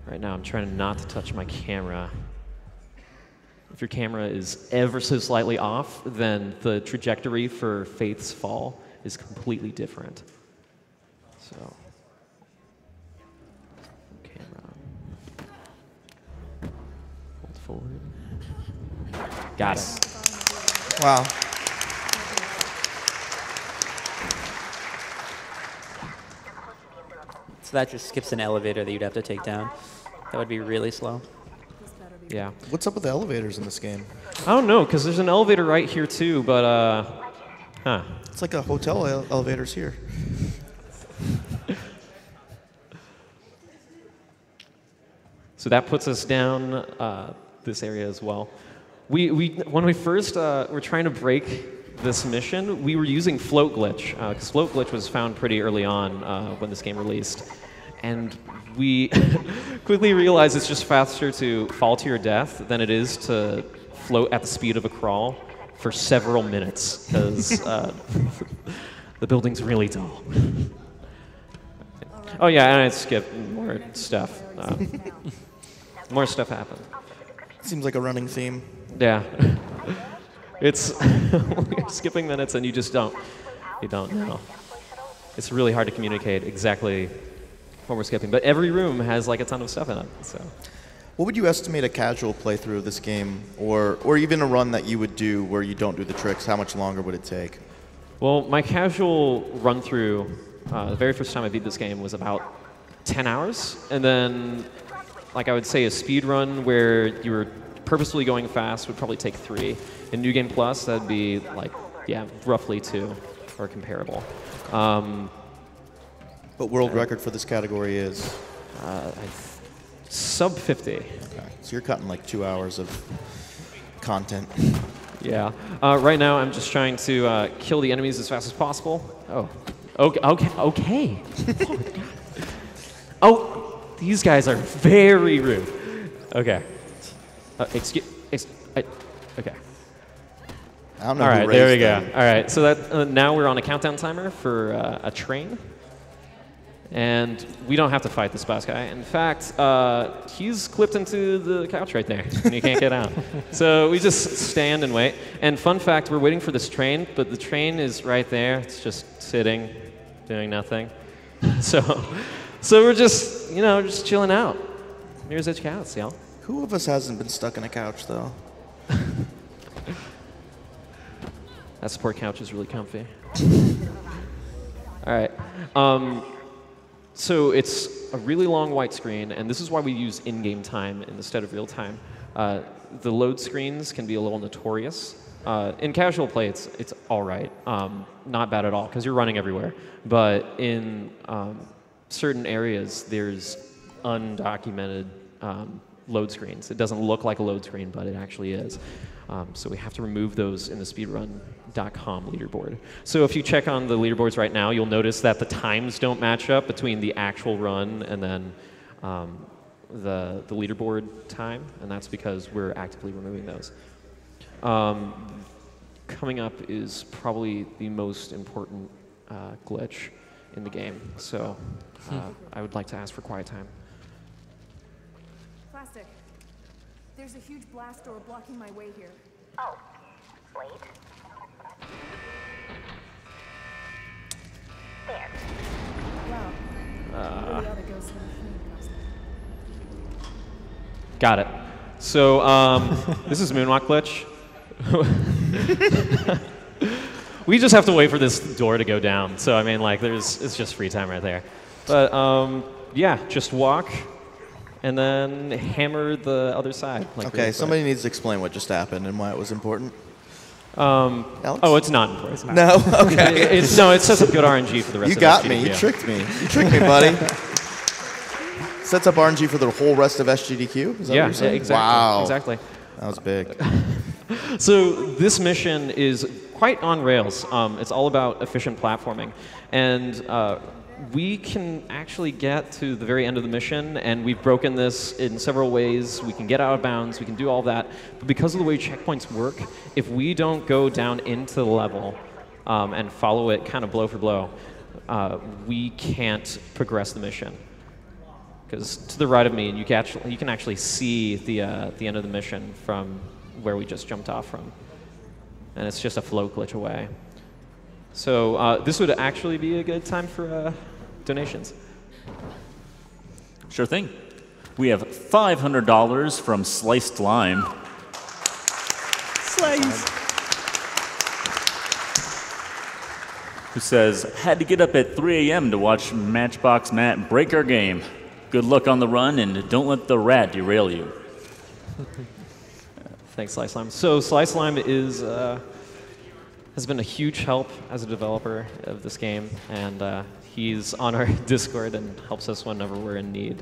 Right now, I'm trying not to touch my camera. If your camera is ever so slightly off, then the trajectory for Faith's fall is completely different. So, camera. Hold forward. Got it. Wow. So that just skips an elevator that you'd have to take down. That would be really slow. Yeah. What's up with the elevators in this game? I don't know, because there's an elevator right here too, but, huh. It's like a hotel elevators here. So that puts us down this area as well. When we first were trying to break this mission, we were using float glitch, because float glitch was found pretty early on when this game released. And we quickly realized it's just faster to fall to your death than it is to float at the speed of a crawl for several minutes, because the building's really tall. Oh yeah, and I skipped more stuff. More stuff happened. Seems like a running theme. Yeah. It's we're skipping minutes and you don't know. It's really hard to communicate exactly what we're skipping, but every room has like a ton of stuff in it. So, what would you estimate a casual playthrough of this game, or even a run that you would do where you don't do the tricks? How much longer would it take? Well, my casual run through, the very first time I beat this game was about 10 hours, and then, like I would say, a speed run where you were purposefully going fast would probably take 3. In New Game Plus, that'd be like, yeah, roughly 2 or comparable. But world record for this category is? Sub 50. Okay. So you're cutting like 2 hours of content. Yeah. Right now, I'm just trying to kill the enemies as fast as possible. Oh. Okay. Oh, these guys are very rude. Okay. Okay. I don't know. All who right, there we raised go. them. All right, so that now we're on a countdown timer for a train, and we don't have to fight this boss guy. In fact, he's clipped into the couch right there, and he can't get out. So we just stand and wait. And fun fact, we're waiting for this train, but the train is right there. It's just sitting, doing nothing. So we're just just chilling out. Mirror's Edge Cats, y'all. Who of us hasn't been stuck in a couch though? That support couch is really comfy. All right. So it's a really long white screen, and this is why we use in-game time instead of real time. The load screens can be a little notorious. In casual play, it's all right. Not bad at all, because you're running everywhere. But in certain areas, there's undocumented load screens. It doesn't look like a load screen, but it actually is. So we have to remove those in the speedrun.com leaderboard. So if you check on the leaderboards right now, you'll notice that the times don't match up between the actual run and then the leaderboard time, and that's because we're actively removing those. Coming up is probably the most important glitch in the game, so I would like to ask for quiet time. Plastic. There's a huge blast door blocking my way here. Oh, wait. There. Wow. You really ought to go see the machine, Plastic. Got it. So this is Moonwalk glitch. We just have to wait for this door to go down. So I mean, like, it's just free time right there. But yeah, just walk and then hammer the other side. Like, Okay, really somebody needs to explain what just happened and why it was important. Alex? Oh, it's not important. No? Okay. It sets up good RNG for the rest You of got SGDQ. me. You tricked me. You tricked me, buddy. Sets up RNG for the whole rest of SGDQ? Is that what you're saying? Exactly. Wow. Exactly. That was big. So this mission is quite on rails. It's all about efficient platforming. And we can actually get to the very end of the mission, and we've broken this in several ways. We can get out of bounds, we can do all that. But because of the way checkpoints work, if we don't go down into the level and follow it kind of blow for blow, we can't progress the mission. Because to the right of me, you can actually see the end of the mission from where we just jumped off from. And it's just a flow glitch away. So this would actually be a good time for donations. Sure thing. We have $500 from Sliced Lime. Slice! Who says, had to get up at 3 a.m. to watch Matchbox Matt break our game. Good luck on the run, and don't let the rat derail you. Thanks, Slice Lime. So Slice Lime has been a huge help as a developer of this game, and he's on our Discord and helps us whenever we're in need.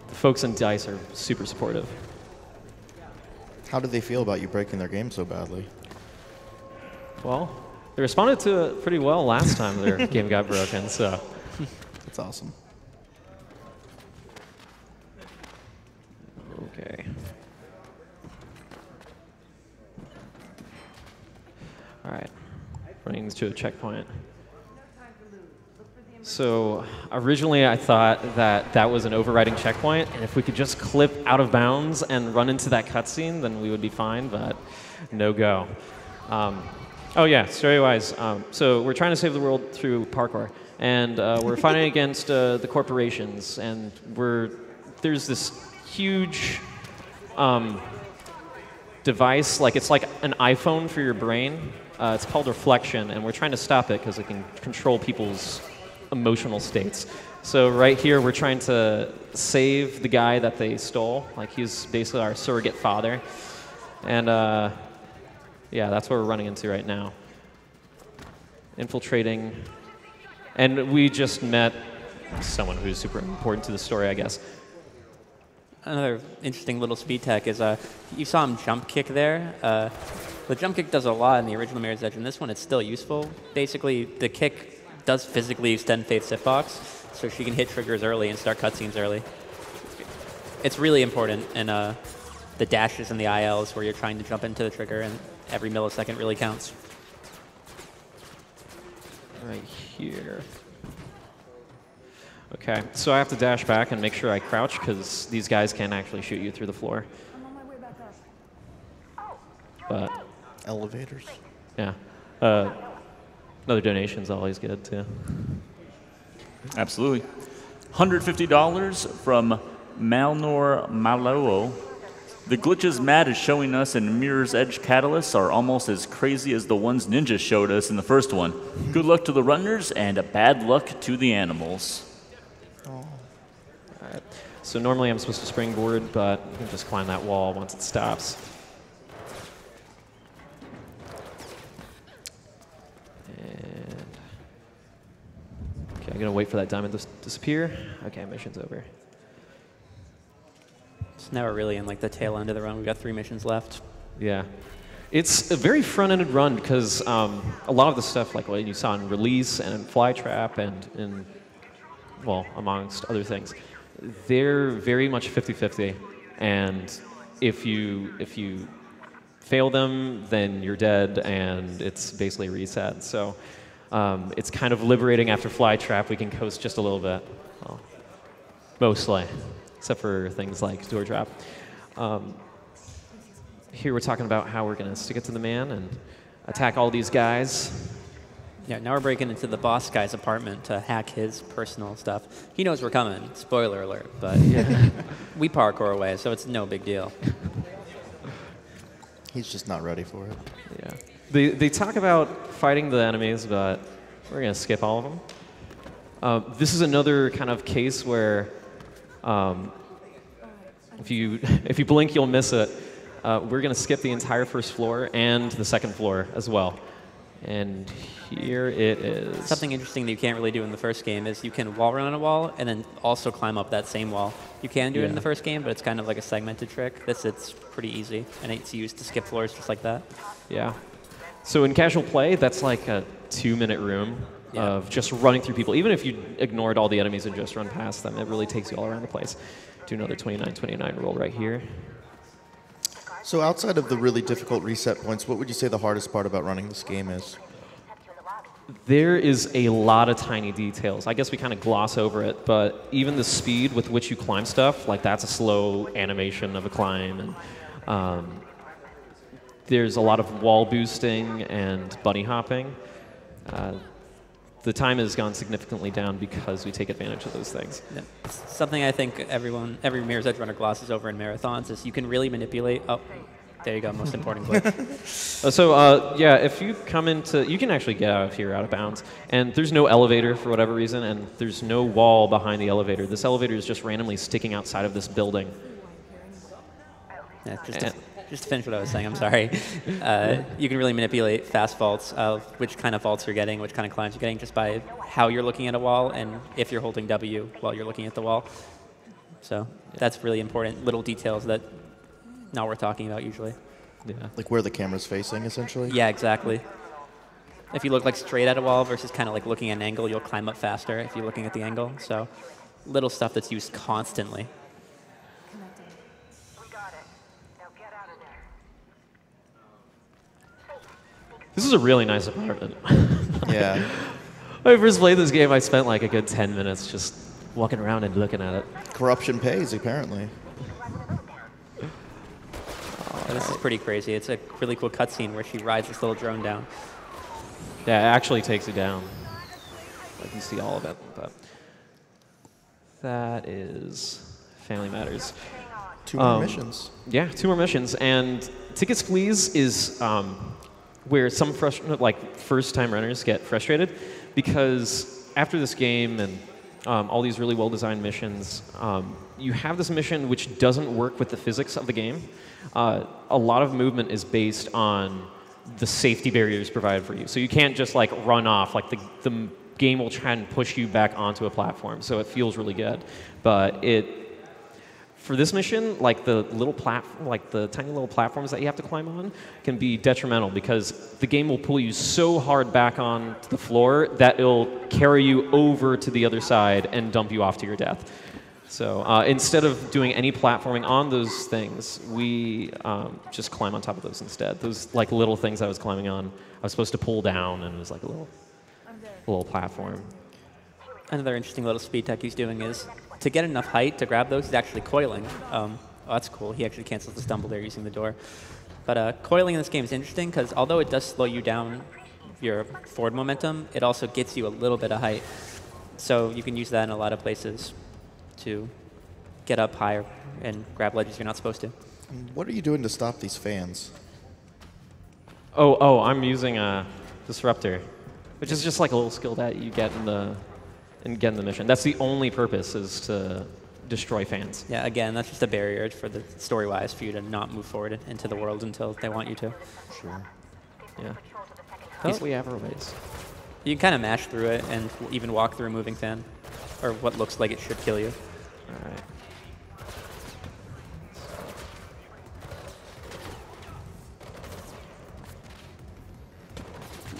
The folks in DICE are super supportive. How did they feel about you breaking their game so badly? Well, they responded to it pretty well last time their game got broken, so. That's awesome. Okay. All right, running to a checkpoint. So originally I thought that that was an overriding checkpoint, and if we could just clip out of bounds and run into that cutscene, then we would be fine, but no go. Oh yeah, story-wise, so we're trying to save the world through parkour, and we're fighting against the corporations, and there's this huge device, it's like an iPhone for your brain. It's called Reflection, and we're trying to stop it because it can control people's emotional states. So right here, we're trying to save the guy that they stole. He's basically our surrogate father. And yeah, that's what we're running into right now. Infiltrating. And we just met someone who's super important to the story, I guess. Another interesting little speed tech is you saw him jump kick there. The jump kick does a lot in the original Mirror's Edge. In this one, it's still useful. Basically, the kick does physically extend Faith's hitbox, so she can hit triggers early and start cutscenes early. It's really important in the dashes and the ILs where you're trying to jump into the trigger, and every millisecond really counts. Right here. Okay, so I have to dash back and make sure I crouch because these guys can actually shoot you through the floor. I'm on my way back up. But Elevators. yeah, another donation's always good too. Absolutely. $150 from Malnor Maloo. The glitches Matt is showing us in Mirror's Edge Catalyst are almost as crazy as the ones Ninja showed us in the first one. Good luck to the runners and bad luck to the animals. All right. So normally I'm supposed to springboard, but you can just climb that wall once it stops. And okay, I'm gonna wait for that diamond to disappear. Okay, mission's over. So now we're really in the tail end of the run. We've got 3 missions left. Yeah. It's a very front-ended run because a lot of the stuff what you saw in Release and in Flytrap and in, well, amongst other things, they're very much 50-50. And if you fail them, then you're dead, and it's basically reset. So it's kind of liberating after Flytrap. We can coast just a little bit, well, mostly, except for things like Door Drop. Here we're talking about how we're going to stick it to the man and attack all these guys. Yeah, now we're breaking into the boss guy's apartment to hack his personal stuff. He knows we're coming, spoiler alert, but yeah. We parkour away, so it's no big deal. He's just not ready for it. Yeah. They talk about fighting the enemies, but we're going to skip all of them. This is another kind of case where if you blink, you'll miss it. We're going to skip the entire first floor and the second floor as well. And here it is. Something interesting that you can't really do in the first game is you can wall run on a wall and then also climb up that same wall. You can do it in the first game, but it's kind of like a segmented trick. It's pretty easy, and it's used to skip floors just like that. Yeah. So in casual play, that's like a 2-minute room of just running through people. Even if you ignored all the enemies and just run past them, it really takes you all around the place. Do another 29-29 roll right here. So outside of the really difficult reset points, what would you say the hardest part about running this game is? There is a lot of tiny details. I guess we kind of gloss over it, but even the speed with which you climb stuff, like that's a slow animation of a climb. And there's a lot of wall boosting and bunny hopping. The time has gone significantly down because we take advantage of those things. Yeah. Something I think every Mirror's Edge runner glosses over in marathons is you can really manipulate. Oh, there you go, most important glitch. Yeah, if you come into, you can actually get out of here out of bounds. And there's no elevator for whatever reason, and there's no wall behind the elevator. This elevator is just randomly sticking outside of this building. Yeah, just to finish what I was saying, I'm sorry. You can really manipulate fast vaults of which kind of vaults you're getting, which kind of climbs you're getting, just by how you're looking at a wall and if you're holding W while you're looking at the wall. So that's really important, little details that not worth talking about usually. Yeah. Like where the camera's facing, essentially? Yeah, exactly. If you look like straight at a wall versus kind of like looking at an angle, you'll climb up faster if you're looking at the angle. So little stuff that's used constantly. This is a really nice apartment. Yeah. When I first played this game, I spent like a good 10 minutes just walking around and looking at it. Corruption pays, apparently. This is pretty crazy. It's a really cool cutscene where she rides this little drone down. Yeah, it actually takes you down. Like you see all of it. But that is Family Matters. 2 more missions. Yeah, 2 more missions. And Tickets Please is where some first-time runners get frustrated because after this game and all these really well-designed missions, you have this mission which doesn't work with the physics of the game. A lot of movement is based on the safety barriers provided for you. So you can't just like run off. Like the game will try and push you back onto a platform. So it feels really good. But for this mission, like the tiny little platforms that you have to climb on can be detrimental because the game will pull you so hard back on the floor that it'll carry you over to the other side and dump you off to your death. So instead of doing any platforming on those things, we just climb on top of those instead. Those like little things I was climbing on, I was supposed to pull down, and it was like a little platform. Another interesting little speed tech he's doing is to get enough height to grab those, he's actually coiling. Oh, that's cool. He actually cancels the stumble there using the door. But coiling in this game is interesting because although it does slow you down your forward momentum, it also gets you a little bit of height. So you can use that in a lot of places to get up higher and grab ledges you're not supposed to. What are you doing to stop these fans? Oh, I'm using a disruptor, which is just like a little skill that you get in the mission. That's the only purpose, is to destroy fans. Yeah, again, that's just a barrier for the story-wise for you to not move forward into the world until they want you to. Sure. Yeah. But we have our ways. You can kind of mash through it and even walk through a moving fan, or what looks like it should kill you. All right.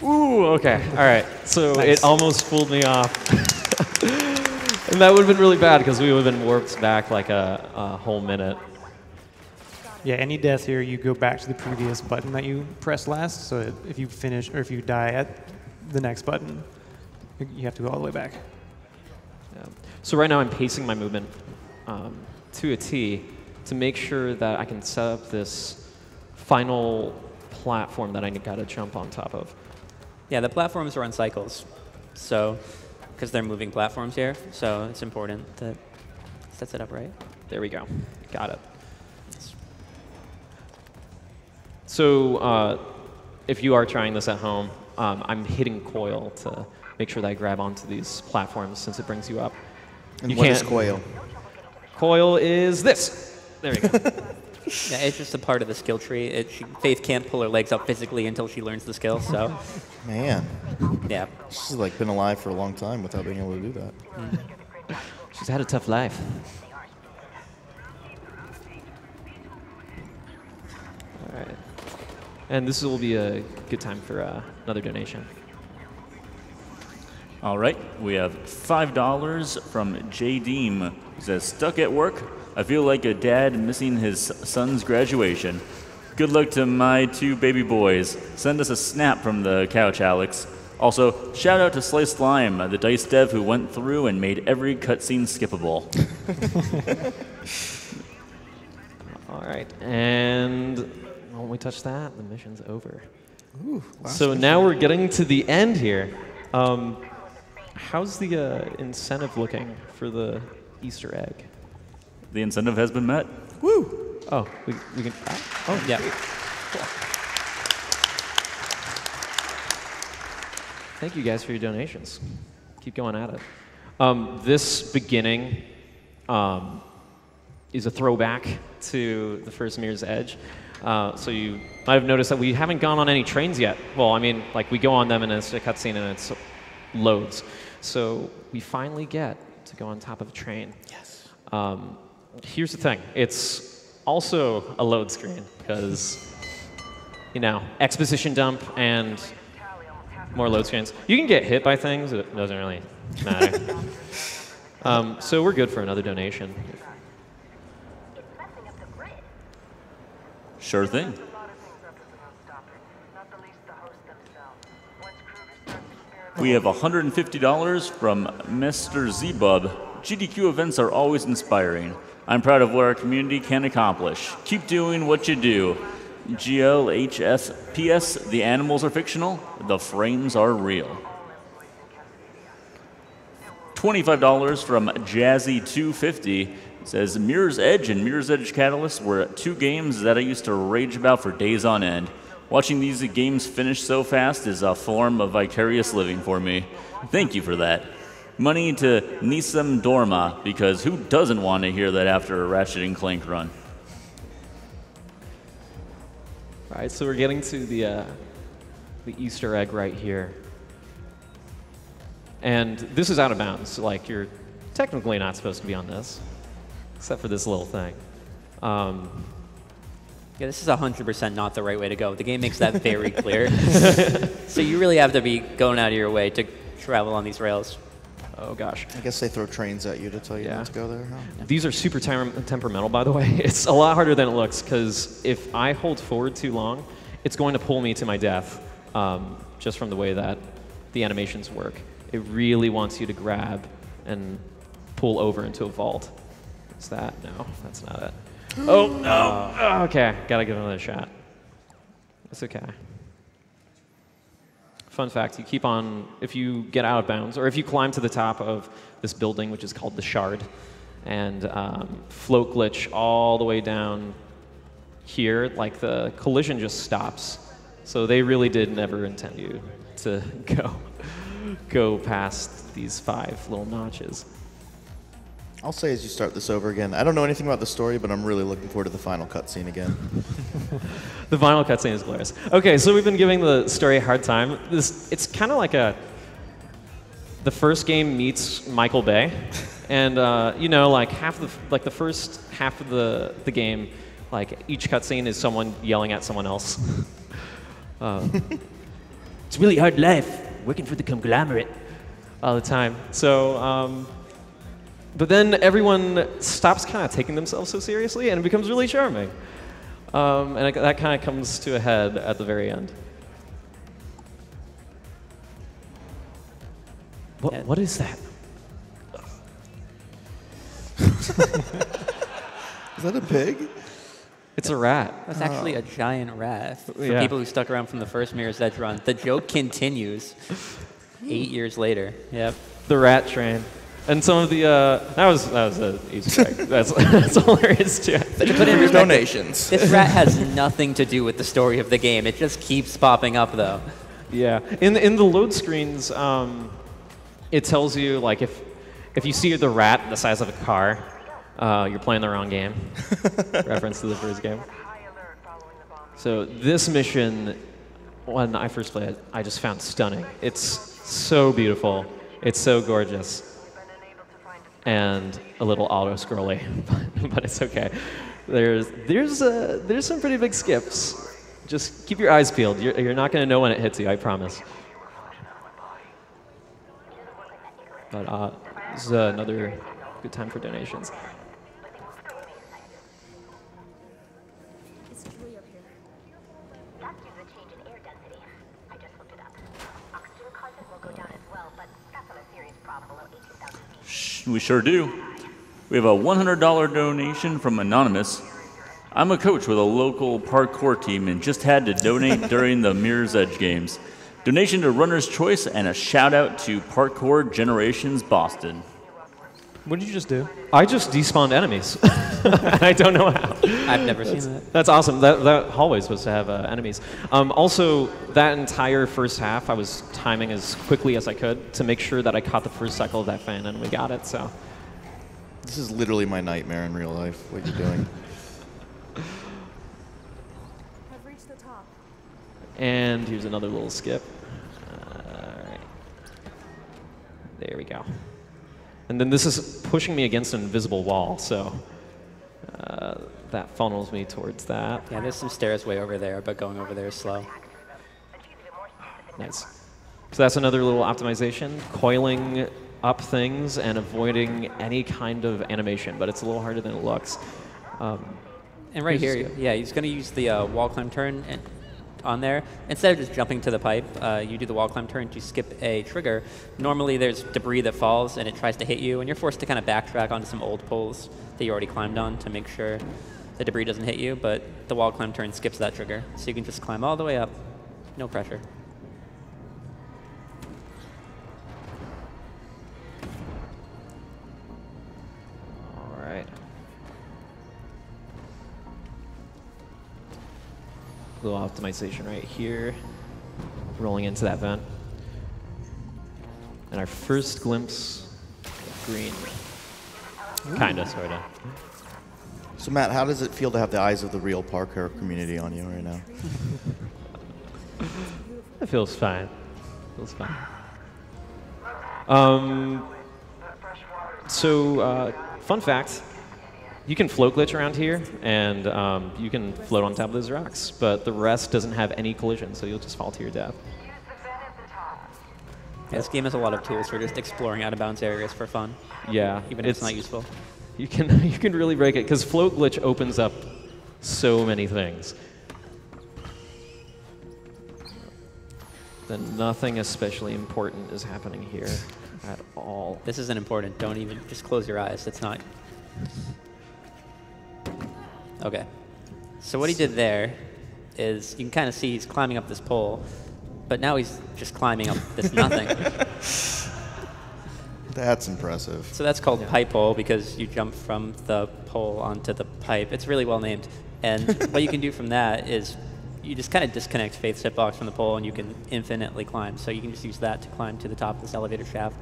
Ooh, okay. All right. So Nice. It almost fooled me off. And that would have been really bad because we would have been warped back like a whole minute. Yeah, any death here, you go back to the previous button that you pressed last. So if you finish, or if you die at the next button, you have to go all the way back. Yeah. So right now I'm pacing my movement to a T to make sure that I can set up this final platform that I got to jump on top of. Yeah, the platforms are on cycles, so because they're moving platforms here, so it's important that sets it up right. There we go. Got it. So if you are trying this at home, I'm hitting coil to make sure that I grab onto these platforms since it brings you up. And what is coil? Coil is this. There you go. Yeah, it's just a part of the skill tree. Faith can't pull her legs up physically until she learns the skill, so. Man. Yeah. She's like been alive for a long time without being able to do that. She's had a tough life. All right. And this will be a good time for another donation. All right, we have $5 from J. Deem, who says, stuck at work. I feel like a dad missing his son's graduation. Good luck to my 2 baby boys. Send us a snap from the couch, Alex. Also, shout out to Sliced Lime, the dice dev who went through and made every cutscene skippable. All right, and when we touch that, the mission's over. Ooh, So now we're getting to the end here. How's the incentive looking for the Easter egg? The incentive has been met. Woo! Oh, we can. Oh, Yeah. Thank you guys for your donations. Keep going at it. This beginning is a throwback to the first Mirror's Edge. So you might have noticed that we haven't gone on any trains yet. Well, I mean, like we go on them and it's a cutscene and it's loads. So we finally get to go on top of a train. Yes. Here's the thing. It's also a load screen because, you know, exposition dump and more load screens. You can get hit by things. It doesn't really matter. So we're good for another donation. Sure thing. We have $150 from Mr. Z-Bub. GDQ events are always inspiring. I'm proud of what our community can accomplish. Keep doing what you do. GLHS. P.S. The animals are fictional. The frames are real. $25 from Jazzy250. Says, Mirror's Edge and Mirror's Edge Catalyst were two games that I used to rage about for days on end. Watching these games finish so fast is a form of vicarious living for me. Thank you for that. Money to Nisam Dorma, because who doesn't want to hear that after a Ratchet & Clank run? All right, so we're getting to the Easter egg right here. And this is out of bounds. Like, you're technically not supposed to be on this. Except for this little thing. Yeah, this is 100% not the right way to go. The game makes that very clear. So you really have to be going out of your way to travel on these rails. Oh, gosh. I guess they throw trains at you to tell you not to go there, huh? These are super temperamental, by the way. It's a lot harder than it looks, because if I hold forward too long, it's going to pull me to my death, just from the way that the animations work. It really wants you to grab and pull over into a vault. Is that? No, that's not it. Oh, no. Oh, okay, gotta give it another shot. It's okay. Fun fact, you keep on, if you get out of bounds, or if you climb to the top of this building, which is called the Shard, and float glitch all the way down here, like the collision just stops. So they really did never intend you to go past these 5 little notches. I'll say as you start this over again, I don't know anything about the story, but I'm really looking forward to the final cutscene again. The final cutscene is glorious. Okay, so we've been giving the story a hard time. It's kind of like the first game meets Michael Bay, and you know, like the first half of the game, like each cutscene is someone yelling at someone else. It's a really hard life working for the conglomerate all the time. So. But then everyone stops kind of taking themselves so seriously, and it becomes really charming. And that kind of comes to a head at the very end. What is that? Is that a pig? It's a rat. That's actually a giant rat. For Yeah. people who stuck around from the first Mirror's Edge run, the joke continues 8 years later. Yep. The rat train. And some of the that was an Easter egg. That's all there is to it. But to put it in Your perspective, donations. this rat has nothing to do with the story of the game. It just keeps popping up, though. Yeah. In the load screens, it tells you like if you see the rat the size of a car, you're playing the wrong game. Reference to the first game. So this mission, when I first played it, I just found stunning. It's so beautiful. It's so gorgeous. And a little auto-scrolly, but it's okay. There's some pretty big skips. Just keep your eyes peeled. You're not going to know when it hits you, I promise. But this is another good time for donations. It's Julie up here. That's due to a change in air density. I just looked it up. Oxygen content We sure do. We have a $100 donation from Anonymous. I'm a coach with a local parkour team and just had to donate during the Mirror's Edge games. Donation to Runner's Choice and a shout out to Parkour Generations Boston. What did you just do? I just despawned enemies. I don't know how. I've never seen that. That's awesome. That hallway is supposed to have enemies. Also, that entire first half, I was timing as quickly as I could to make sure that I caught the first cycle of that fan, and we got it. So This is literally my nightmare in real life, what you're doing. Have reached the top. And here's another little skip. All right. There we go. And then this is pushing me against an invisible wall, so that funnels me towards that. Yeah, there's some stairs way over there, but going over there is slow. Nice. So that's another little optimization, coiling up things and avoiding any kind of animation, but it's a little harder than it looks. And right here, yeah, he's going to use the wall climb turn on there. Instead of just jumping to the pipe, you do the wall climb turn to skip a trigger. Normally there's debris that falls and it tries to hit you, and you're forced to kind of backtrack onto some old poles that you already climbed on to make sure the debris doesn't hit you, but the wall climb turn skips that trigger. So you can just climb all the way up, no pressure. All right. Little optimization right here, rolling into that vent. And our first glimpse of green. Kinda, sorta. So Matt, how does it feel to have the eyes of the real parkour community on you right now? It feels fine. Feels fine. Fun fact. You can float glitch around here, and you can float on top of those rocks, but the rest doesn't have any collision, so you'll just fall to your death. Yeah, this game has a lot of tools for just exploring out-of-bounds areas for fun. Yeah. Even if it's not useful. You can really break it, because float glitch opens up so many things. Then nothing especially important is happening here at all. This isn't important. Don't even, just close your eyes. It's not. Okay. So what he did there is, you can kind of see he's climbing up this pole, but now he's just climbing up this nothing. That's impressive. So that's called pipe pole, because you jump from the pole onto the pipe. It's really well named. And what you can do from that is you just kind of disconnect Faith's hitbox from the pole, and you can infinitely climb. So you can just use that to climb to the top of this elevator shaft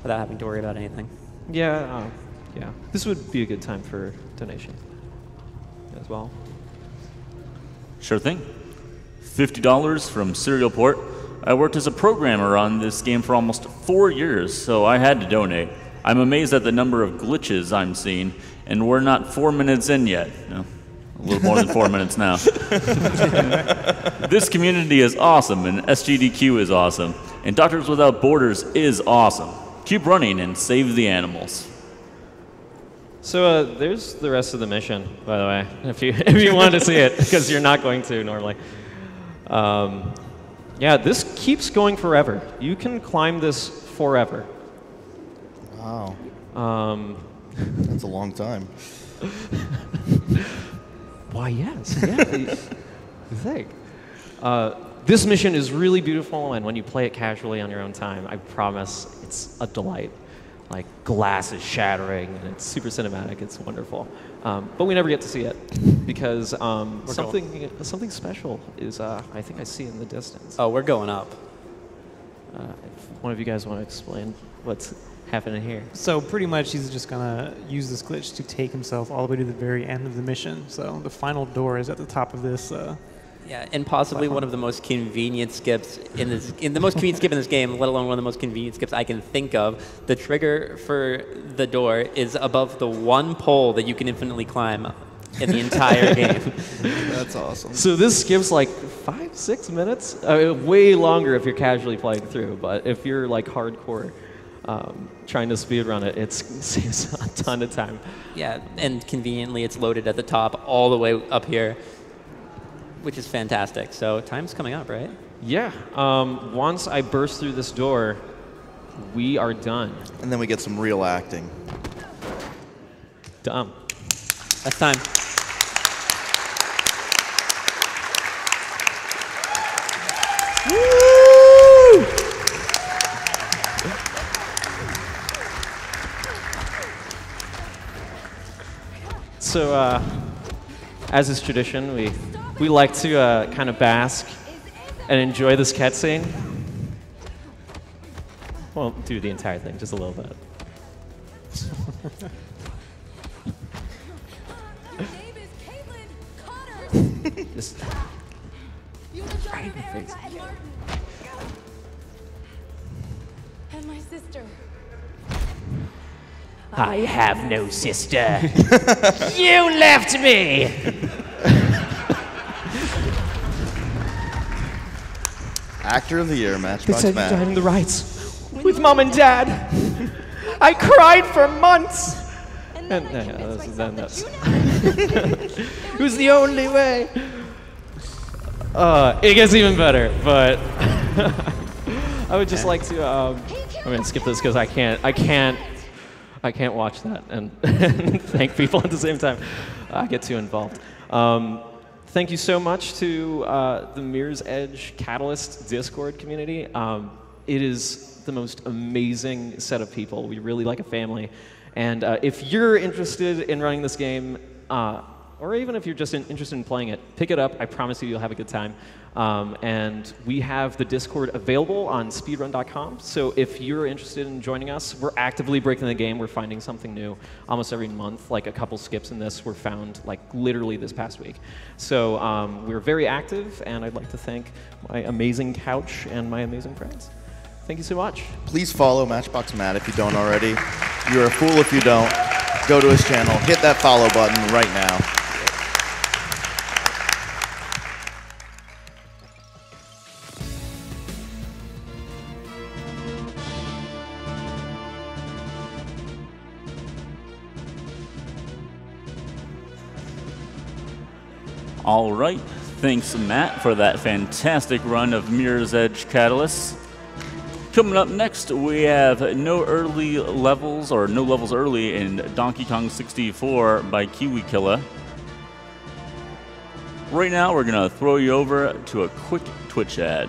without having to worry about anything. Yeah, yeah. This would be a good time for donation as well. Sure thing. $50 from Serial Port. I worked as a programmer on this game for almost 4 years, so I had to donate. I'm amazed at the number of glitches I'm seeing, and we're not 4 minutes in yet. No, a little more than 4 minutes now. This community is awesome, and SGDQ is awesome, and Doctors Without Borders is awesome. Keep running and save the animals. So there's the rest of the mission, by the way, if you want to see it, because you're not going to normally. Yeah, this keeps going forever. You can climb this forever. Wow. That's a long time. Why, yes. Yeah, you think. This mission is really beautiful, and when you play it casually on your own time, I promise it's a delight. Like, glass is shattering, and it's super cinematic. It's wonderful. But we never get to see it, because something special is, I think I see in the distance. Oh, we're going up. If one of you guys want to explain what's happening here. So pretty much he's just going to use this glitch to take himself all the way to the very end of the mission. So the final door is at the top of this. Yeah, and possibly one of the most convenient skips in this, the most convenient skip in this game, let alone one of the most convenient skips I can think of. The trigger for the door is above the one pole that you can infinitely climb in the entire game. That's awesome. So this skips like 5-6 minutes, way longer if you're casually playing through. But if you're like hardcore, trying to speedrun it, it saves a ton of time. Yeah, and conveniently it's loaded at the top all the way up here, which is fantastic. So time's coming up, right? Yeah. Once I burst through this door, We are done. And then we get some real acting. Dumb. That's time. So, as is tradition, we like to kind of bask and enjoy this cutscene. Won't do the entire thing, just a little bit. Your name is Caitlin Cotter. Just You're the daughter Right in of the Erica face. and Martin. And my sister. I have no sister. You left me. Actor of the Year, They Matchbox said you Matt. died in the rights with Mom and Dad. I cried for months. And then And I yeah, convinced then myself that's that you it was the only way. It gets even better, but I would just like to. I'm gonna skip this because I can't watch that and thank people at the same time. I get too involved. Thank you so much to the Mirror's Edge Catalyst Discord community. It is the most amazing set of people. We really like a family. And if you're interested in running this game, or even if you're just interested in playing it, pick it up. I promise you, you'll have a good time. And we have the Discord available on speedrun.com. So if you're interested in joining us, we're actively breaking the game. We're finding something new almost every month. Like a couple skips in this were found like literally this past week. So we're very active, and I'd like to thank my amazing couch and my amazing friends. Thank you so much. Please follow Matchbox Matt if you don't already. You're a fool if you don't. Go to his channel, hit that follow button right now. All right. Thanks, Matt, for that fantastic run of Mirror's Edge Catalyst. Coming up next, we have no levels early in Donkey Kong 64 by Kiwi Killa. Right now, we're going to throw you over to a quick Twitch ad.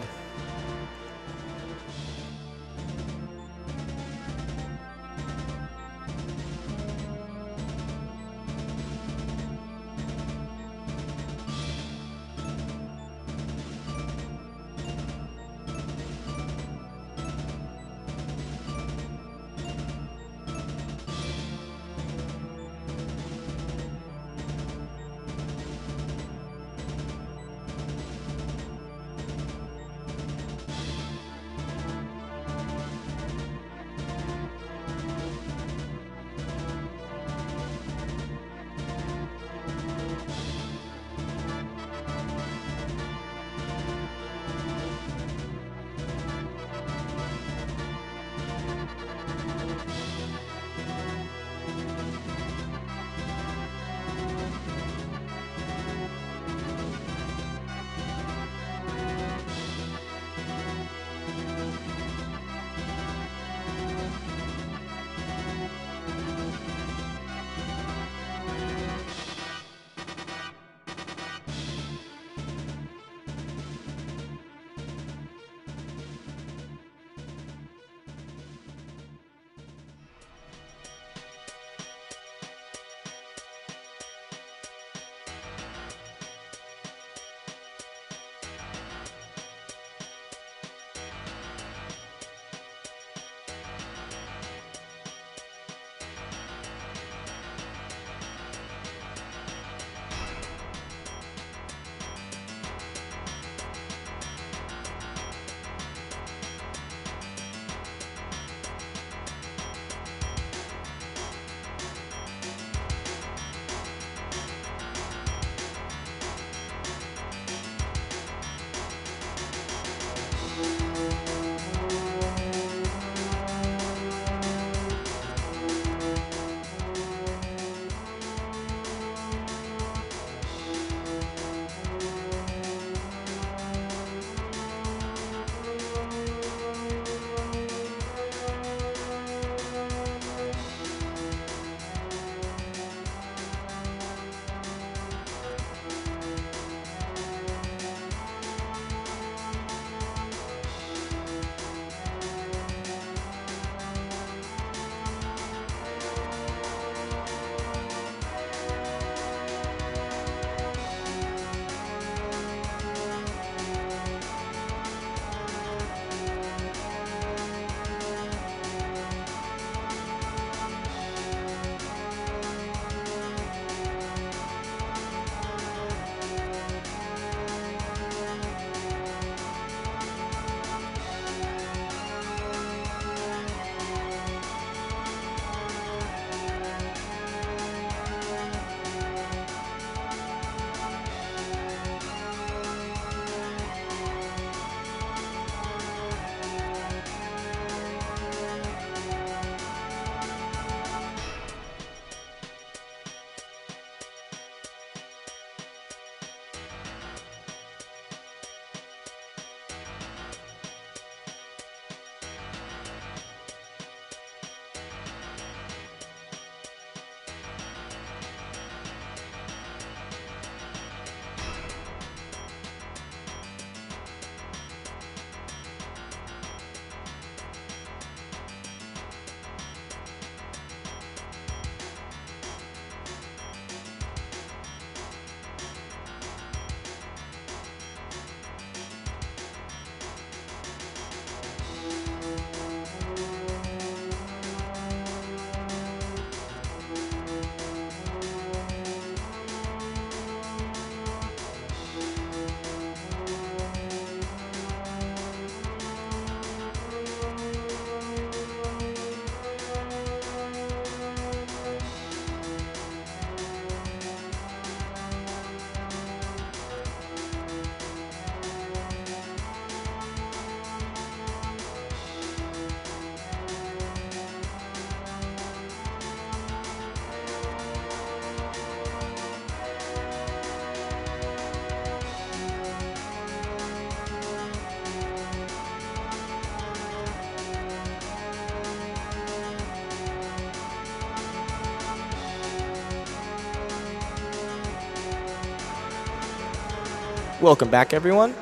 Welcome back, everyone.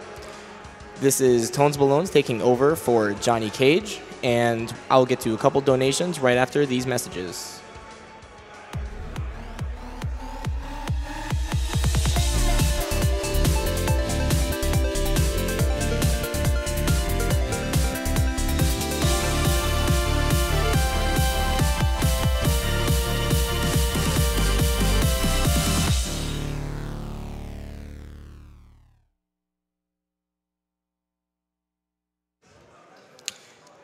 This is Tones Ballones taking over for Johnny Cage, and I'll get to a couple donations right after these messages.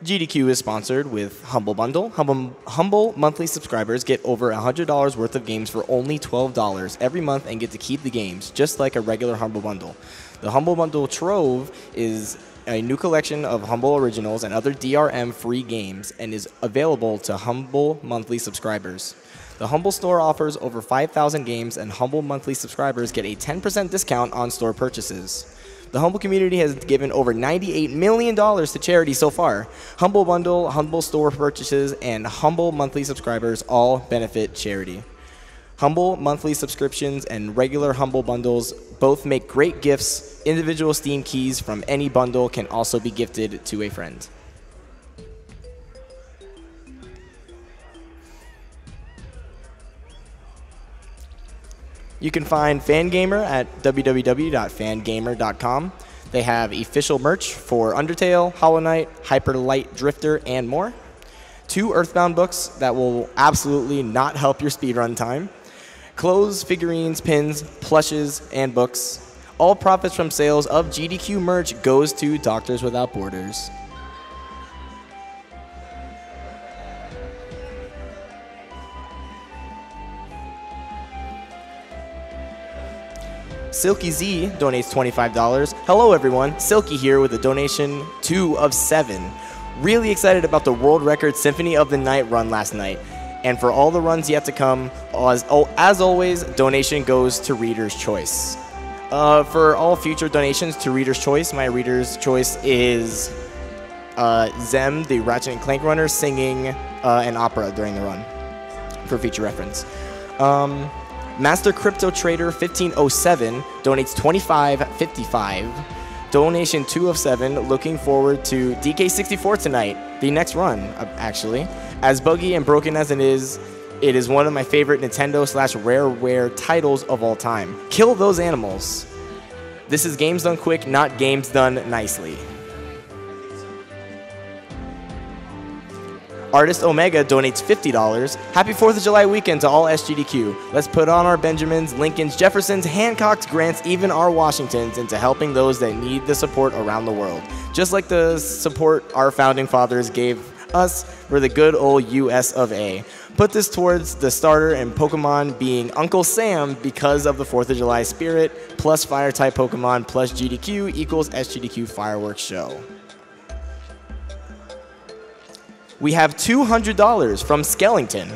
GDQ is sponsored with Humble Bundle. Humble monthly subscribers get over $100 worth of games for only $12 every month and get to keep the games, just like a regular Humble Bundle. The Humble Bundle Trove is a new collection of Humble Originals and other DRM-free games and is available to Humble monthly subscribers. The Humble Store offers over 5,000 games, and Humble monthly subscribers get a 10% discount on store purchases. The Humble community has given over $98 million to charity so far. Humble Bundle, Humble Store purchases, and Humble monthly subscribers all benefit charity. Humble monthly subscriptions and regular Humble Bundles both make great gifts. Individual Steam keys from any bundle can also be gifted to a friend. You can find Fangamer at www.fangamer.com. They have official merch for Undertale, Hollow Knight, Hyper Light Drifter, and more. 2 Earthbound books that will absolutely not help your speedrun time. Clothes, figurines, pins, plushes, and books. All profits from sales of GDQ merch goes to Doctors Without Borders. Silky Z donates $25. Hello everyone, Silky here with a donation 2 of 7. Really excited about the world record Symphony of the Night run last night. And for all the runs yet to come, as always, donation goes to Reader's Choice. For all future donations to Reader's Choice, my Reader's Choice is Zem, the Ratchet & Clank runner, singing an opera during the run, for future reference. Master Crypto Trader 1507 donates $25.55. Donation 2 of 7. Looking forward to DK64 tonight, the next run, actually. As buggy and broken as it is one of my favorite Nintendo/Rareware titles of all time. Kill those animals. This is games done quick, not games done nicely. Artist Omega donates $50. Happy 4th of July weekend to all SGDQ. Let's put on our Benjamins, Lincolns, Jeffersons, Hancocks, Grants, even our Washingtons into helping those that need the support around the world. Just like the support our founding fathers gave us for the good old US of A. Put this towards the starter and Pokemon being Uncle Sam because of the 4th of July spirit, plus Fire-type Pokemon plus GDQ equals SGDQ Fireworks Show. We have $200 from Skellington.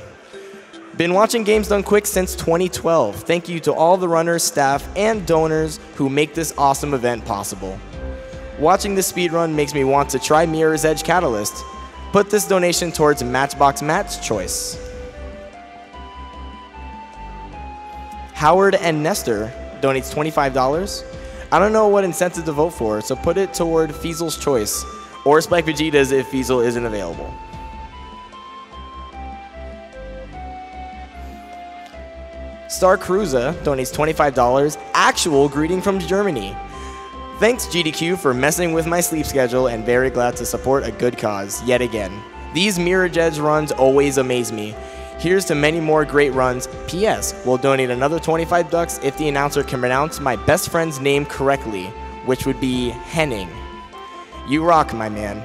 Been watching Games Done Quick since 2012. Thank you to all the runners, staff, and donors who make this awesome event possible. Watching this speedrun makes me want to try Mirror's Edge Catalyst. Put this donation towards matchboxmatt's choice. Howard and Nestor donates $25. I don't know what incentive to vote for, so put it toward Fiesel's choice, or Spike Vegeta's if Fiesel isn't available. Star Cruiser donates $25. Actual greeting from Germany. Thanks GDQ for messing with my sleep schedule, and very glad to support a good cause yet again. These Mirror's Edge runs always amaze me. Here's to many more great runs. P.S. We'll donate another $25 if the announcer can pronounce my best friend's name correctly, which would be Henning. You rock, my man.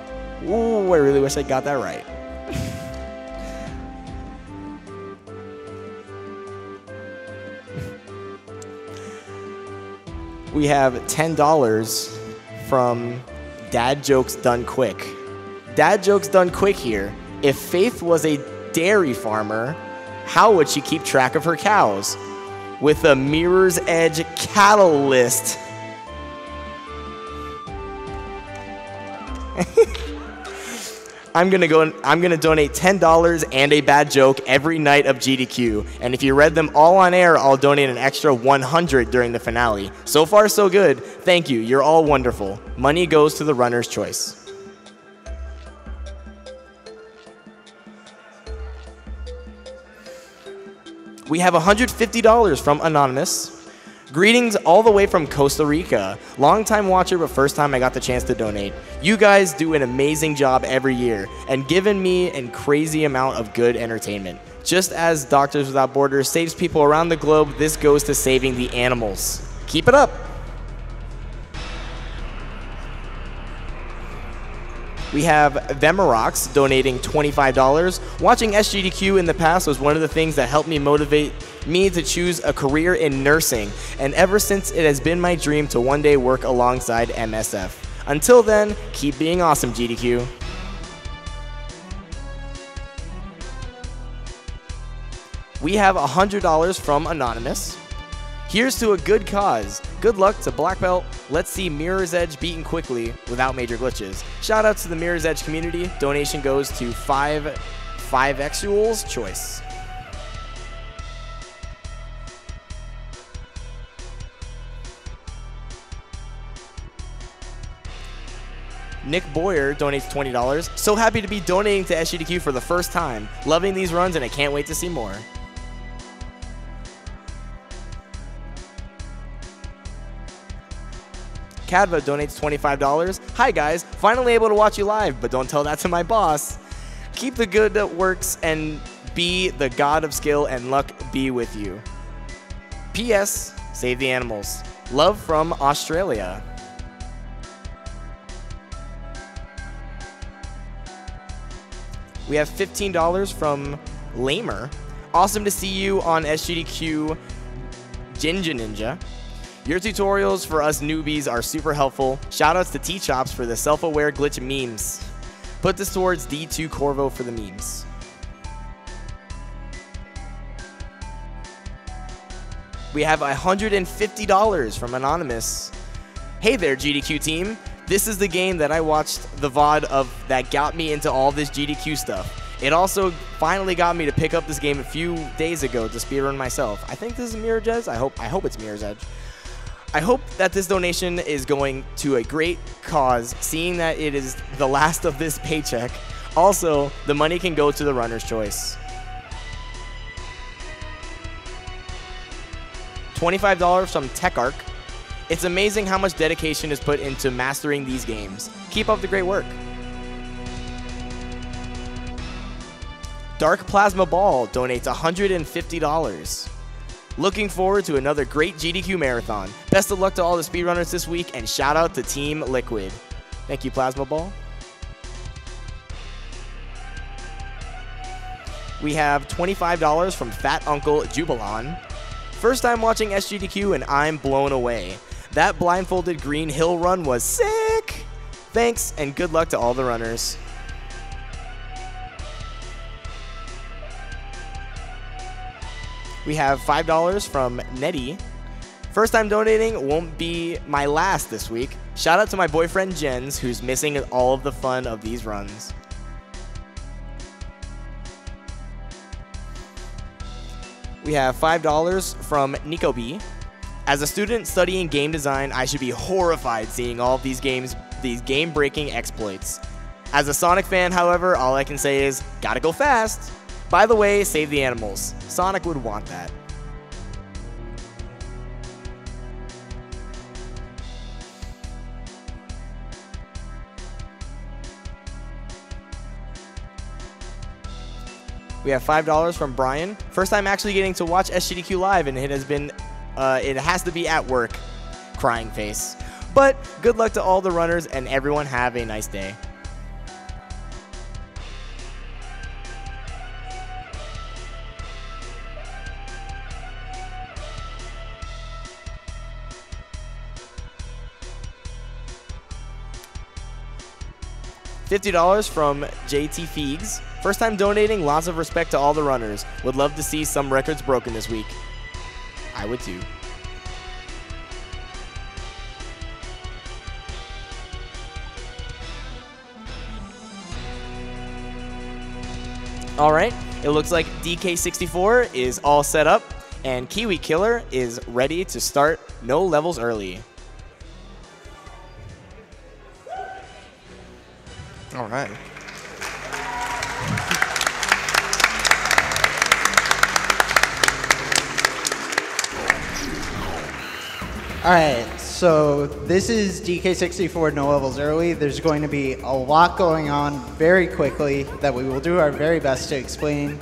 Ooh, I really wish I got that right. We have $10 from Dad Jokes Done Quick. Dad Jokes Done Quick here. If Faith was a dairy farmer, how would she keep track of her cows? With a Mirror's Edge Catalyst. I'm gonna donate $10 and a bad joke every night of GDQ. And if you read them all on air, I'll donate an extra 100 during the finale. So far, so good. Thank you. You're all wonderful. Money goes to the runner's choice. We have $150 from Anonymous. Greetings all the way from Costa Rica. Longtime watcher, but first time I got the chance to donate. You guys do an amazing job every year and given me a crazy amount of good entertainment. Just as Doctors Without Borders saves people around the globe, this goes to saving the animals. Keep it up. We have Vemarox donating $25. Watching SGDQ in the past was one of the things that helped me motivate me to choose a career in nursing, and ever since it has been my dream to one day work alongside MSF. Until then, keep being awesome, GDQ. We have $100 from Anonymous. Here's to a good cause. Good luck to Black Belt. Let's see Mirror's Edge beaten quickly without major glitches. Shout out to the Mirror's Edge community. Donation goes to 5Xual's choice. Nick Boyer donates $20. So happy to be donating to SGDQ for the first time. Loving these runs and I can't wait to see more. Cadva donates $25. Hi guys, finally able to watch you live, but don't tell that to my boss. Keep the good works and be the god of skill and luck be with you. P.S. Save the animals. Love from Australia. We have $15 from Lamer. Awesome to see you on SGDQ Jinja Ninja. Your tutorials for us newbies are super helpful. Shoutouts to T-Chops for the self-aware glitch memes. Put this towards D2 Corvo for the memes. We have $150 from Anonymous. Hey there, GDQ team. This is the game that I watched the VOD of that got me into all this GDQ stuff. It also finally got me to pick up this game a few days ago to speedrun myself. I think this is Mirror's Edge. I hope it's Mirror's Edge. I hope that this donation is going to a great cause, seeing that it is the last of this paycheck. Also, the money can go to the runner's choice. $25 from TechArc. It's amazing how much dedication is put into mastering these games. Keep up the great work. Dark Plasma Ball donates $150. Looking forward to another great GDQ marathon. Best of luck to all the speedrunners this week, and shout out to Team Liquid. Thank you, Plasma Ball. We have $25 from Fat Uncle Jubilan. First time watching SGDQ and I'm blown away. That blindfolded Green Hill run was sick. Thanks and good luck to all the runners. We have $5 from Nettie. First time donating won't be my last this week. Shout out to my boyfriend Jens, who's missing all of the fun of these runs. We have $5 from Nico B. As a student studying game design, I should be horrified seeing all of these game-breaking exploits. As a Sonic fan, however, all I can say is, gotta go fast. By the way, save the animals. Sonic would want that. We have $5 from Brian. First time actually getting to watch SGDQ live, and it has to be at work. Crying face. But good luck to all the runners, and everyone have a nice day. $50 from JT Feegs. First time donating, lots of respect to all the runners. Would love to see some records broken this week. I would too. All right, it looks like DK64 is all set up, and Kiwi Killer is ready to start no levels early. All right. All right, so this is DK64 No Levels Early. There's going to be a lot going on very quickly that we will do our very best to explain.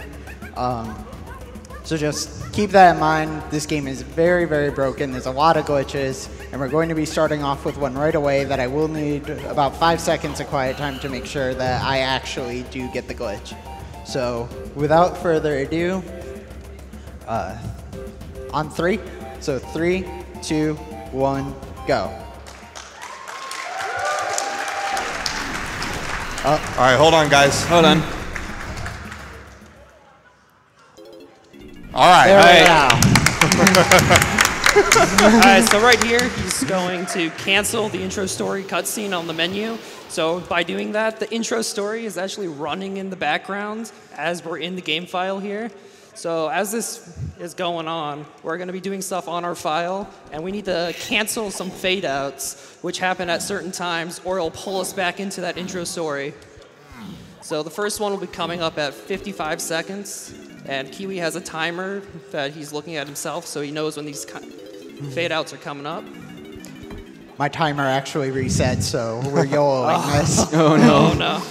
So just keep that in mind. This game is very, very broken. There's a lot of glitches, and we're going to be starting off with one right away that I will need about 5 seconds of quiet time to make sure that I actually do get the glitch. So without further ado, on 3. So 3, 2, 1, go. All right, hold on, guys. Hold on. All right. There we go. Alright, so right here, he's going to cancel the intro story cutscene on the menu. So by doing that, the intro story is actually running in the background as we're in the game file here. So as this is going on, we're going to be doing stuff on our file, and we need to cancel some fade outs, which happen at certain times, or it'll pull us back into that intro story. So the first one will be coming up at 55 seconds, and Kiwi has a timer that he's looking at himself, so he knows when these fade outs are coming up. My timer actually reset, so we're YOLOing this. Oh no. Oh no.